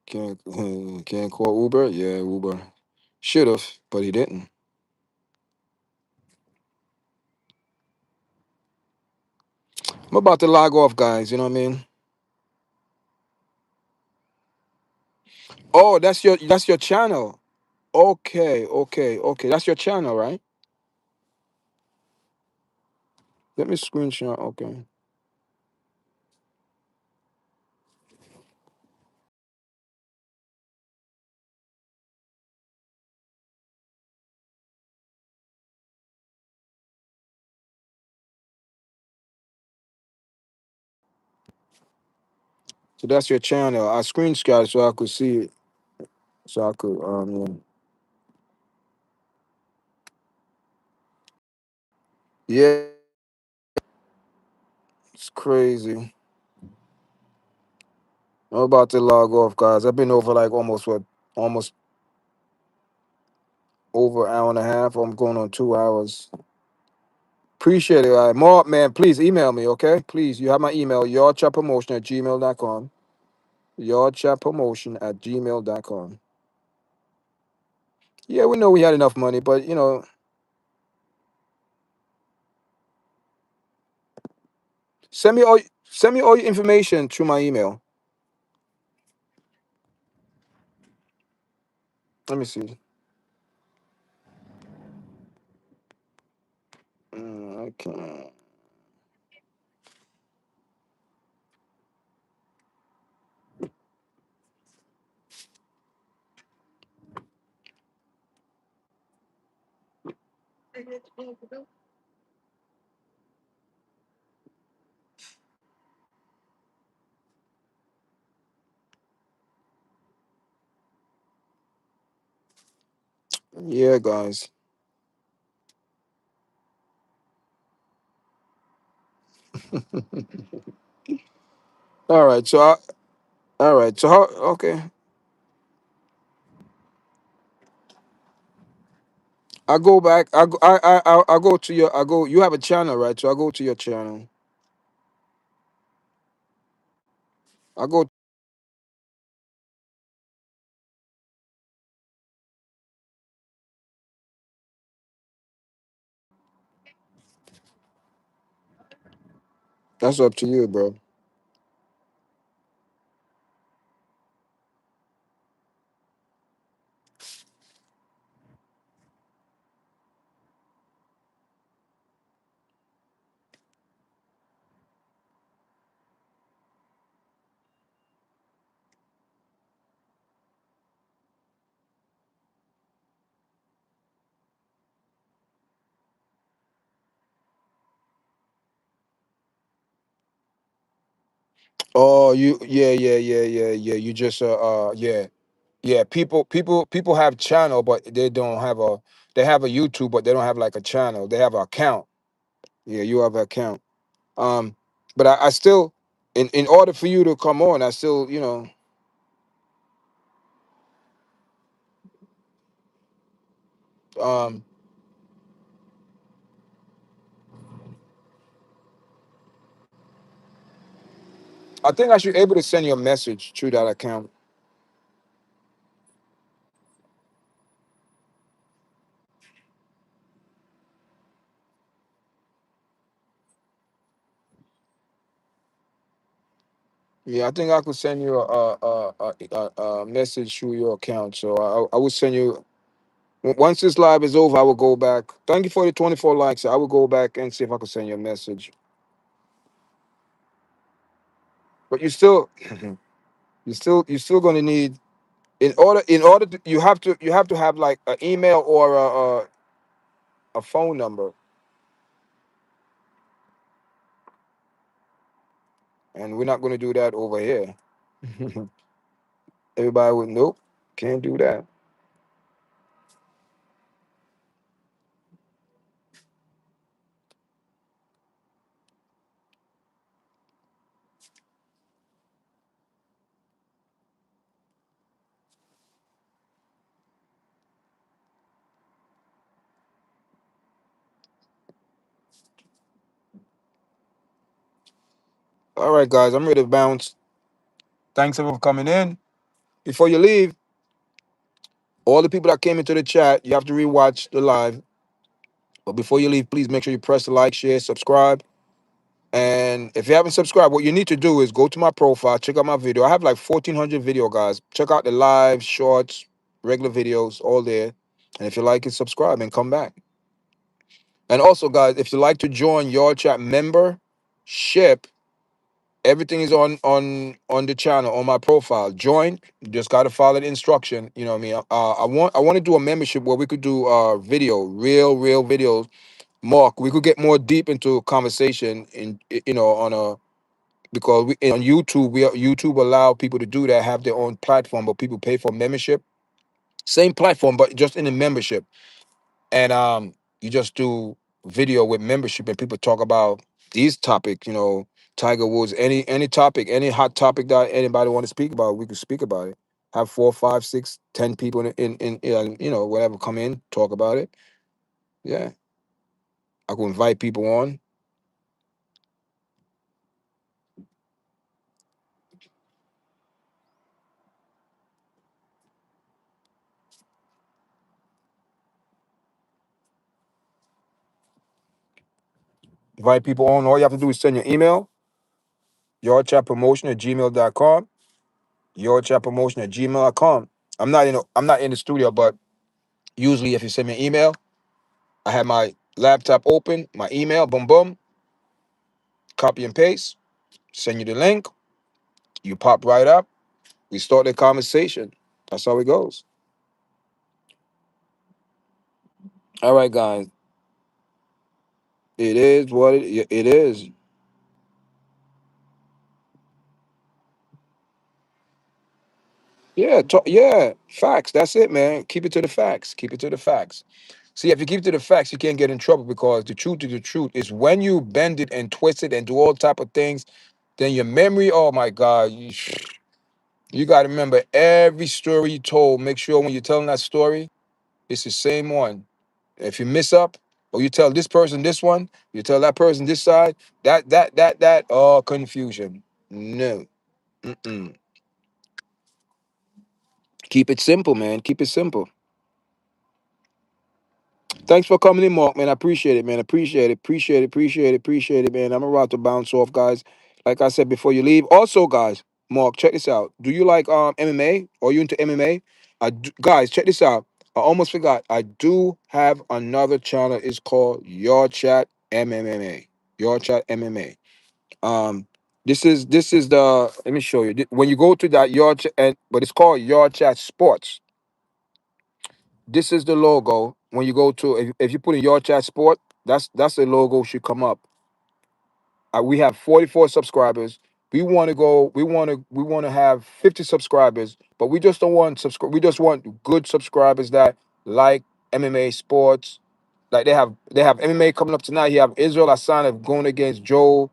Can't call Uber? Yeah, Uber. Should have, but he didn't. I'm about to log off, guys. You know what I mean? Oh, that's your channel. Okay, okay, okay. That's your channel, right? Let me screenshot. Okay. So that's your channel. I screenshot it so I could see it. So I could yeah, it's crazy. I'm about to log off, guys. I've been over like almost what? Almost over an hour and a half. I'm going on 2 hours. Appreciate it. All right. More, man, please email me, okay? Please, you have my email, yardchatpromotion@gmail.com. Yardchatpromotion@gmail.com. Yeah, we know we had enough money, but send me all your information through my email. Let me see. Okay. Yeah, guys. All right. All right. So how? Okay. I go back. I go. I go to your. I go. You have a channel, right? So I go to your channel. I go. That's up to you, bro. Oh, you. Yeah, yeah, yeah, yeah, yeah. You just. Yeah, yeah. People have channel, but they don't have a. They have a YouTube, but they don't have like a channel. They have an account. Yeah, you have an account. Um, but I still, in order for you to come on, I still, um, I think I should be able to send you a message through that account. Yeah, I think I could send you a message through your account. So I will send you once this live is over. I will go back. Thank you for the 24 likes. I will go back and see if I can send you a message. But you still going to need in order to, you have to have like an email or a phone number, and we're not going to do that over here. Everybody would nope, can't do that. All right, guys, I'm ready to bounce. Thanks everyone for coming in. Before you leave, all the people that came into the chat, you have to rewatch the live. But before you leave, please make sure you press the like, share, subscribe. And if you haven't subscribed, what you need to do is go to my profile, check out my video. I have like 1,400 video, guys. Check out the live, shorts, regular videos, all there. And if you like it, subscribe and come back. And also, guys, if you like to join your chat membership, everything is on the channel on my profile. Join. You just gotta follow the instruction. You know what I mean. I want to do a membership where we could do video, real videos. Mark, we could get more deep into conversation in on a because on YouTube YouTube allow people to do that, have their own platform, but people pay for membership. Same platform, but just in the membership. And you just do video with membership and people talk about these topics, Tiger Woods, any topic, any hot topic that anybody want to speak about, we could speak about it. Have 4, 5, 6, 10 people whatever, come in, talk about it. Yeah, I could invite people on. Invite people on. All you have to do is send your email, yardchatpromotion@gmail.com. Yardchatpromotion@gmail.com. I'm not in the studio, but usually if you send me an email, I have my laptop open, my email, boom boom, copy and paste, send you the link, you pop right up, we start the conversation. That's how it goes. All right, guys. It is what it is. Yeah, yeah, facts. That's it, man. Keep it to the facts. Keep it to the facts. See, if you keep it to the facts, you can't get in trouble because the truth is the truth. Is when you bend it and twist it and do all type of things, then your memory, oh my God, you got to remember every story you told. Make sure when you're telling that story, it's the same one. If you miss up, or you tell this person this one, you tell that person this side, oh, confusion. No. Mm-mm. Keep it simple, man. Keep it simple. Thanks for coming in, Mark, man. I appreciate it, man. Appreciate it. Appreciate it. Appreciate it. Appreciate it, man. I'm about to bounce off, guys. Like I said before you leave. Also, guys, Mark, check this out. Do you like MMA? Or you into MMA? Guys, check this out. I almost forgot. I do have another channel. It's called Your Chat MMA. Your Chat MMA. Um, this is the. Let me show you. When you go to that Your Chat, but it's called Your Chat Sports. This is the logo. When you go to, if you put in your chat sport, that's the logo should come up. We have 44 subscribers. We want to have 50 subscribers, but we just don't want subscribe. We just want good subscribers that like MMA sports. Like they have MMA coming up tonight. You have Israel Asana going against Joe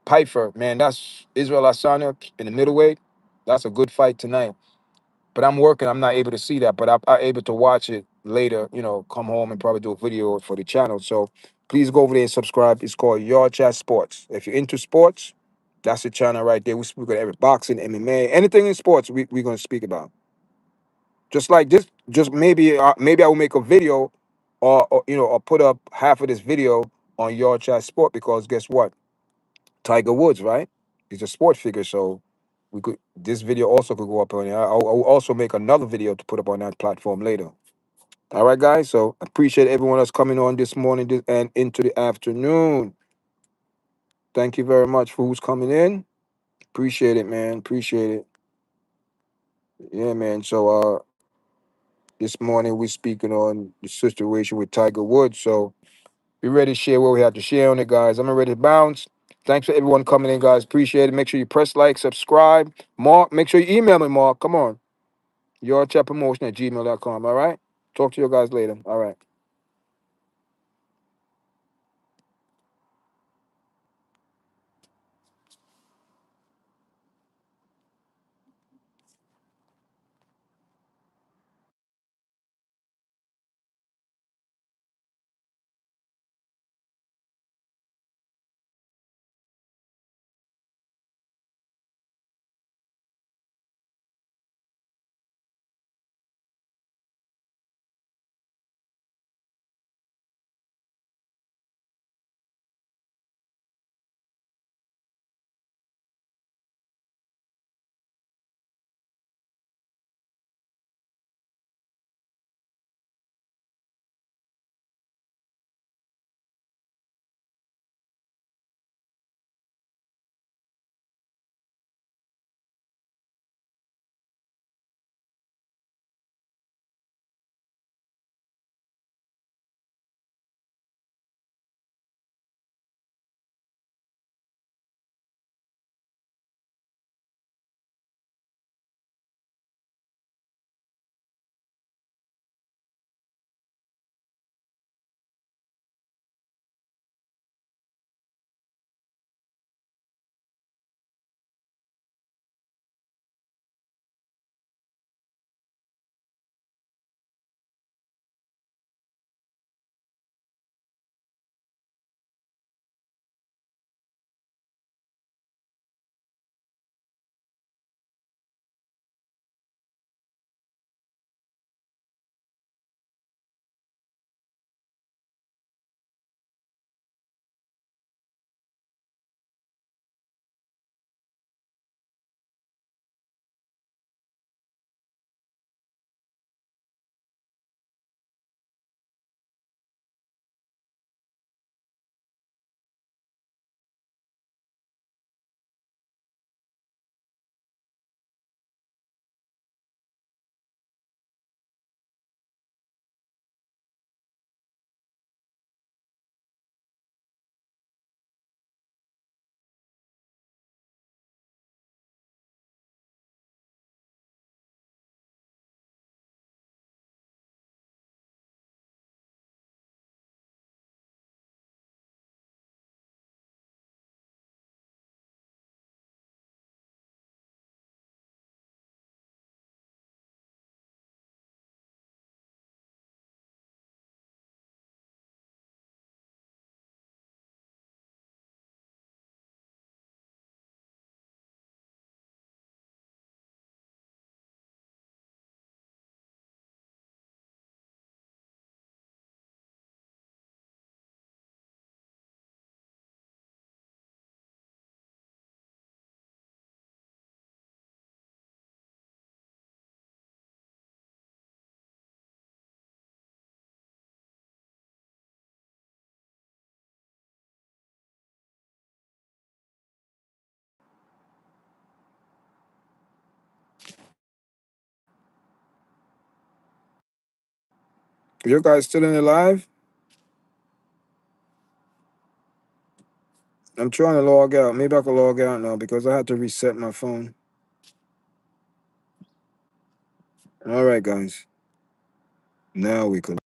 Pfeiffer. Man, that's Israel Asana in the middleweight. That's a good fight tonight. But I'm working. I'm not able to see that, but I'm able to watch it later. Come home and probably do a video for the channel. So please go over there and subscribe. It's called Your Chat Sports. If you're into sports, that's the channel right there. We speak about every boxing, MMA, anything in sports. We're gonna speak about. Just like this. Just maybe I will make a video, or put up half of this video on Your Chat Sport because guess what? Tiger Woods, right? He's a sports figure, so this video also could go up on there. I'll also make another video to put up on that platform later. All right, guys. So appreciate everyone that's coming on this morning and into the afternoon. Thank you very much for who's coming in. Appreciate it, man. Appreciate it. Yeah, man. So this morning we speaking on the situation with Tiger Woods. So we ready to share what we have to share on it, guys. I'm ready to bounce. Thanks for everyone coming in, guys. Appreciate it. Make sure you press like, subscribe. Mark, make sure you email me, Mark. Come on. Yardchatpromotion@gmail.com. All right. Talk to you guys later. All right. You guys still in the live? I'm trying to log out. Maybe I can log out now because I had to reset my phone. All right, guys. Now we can.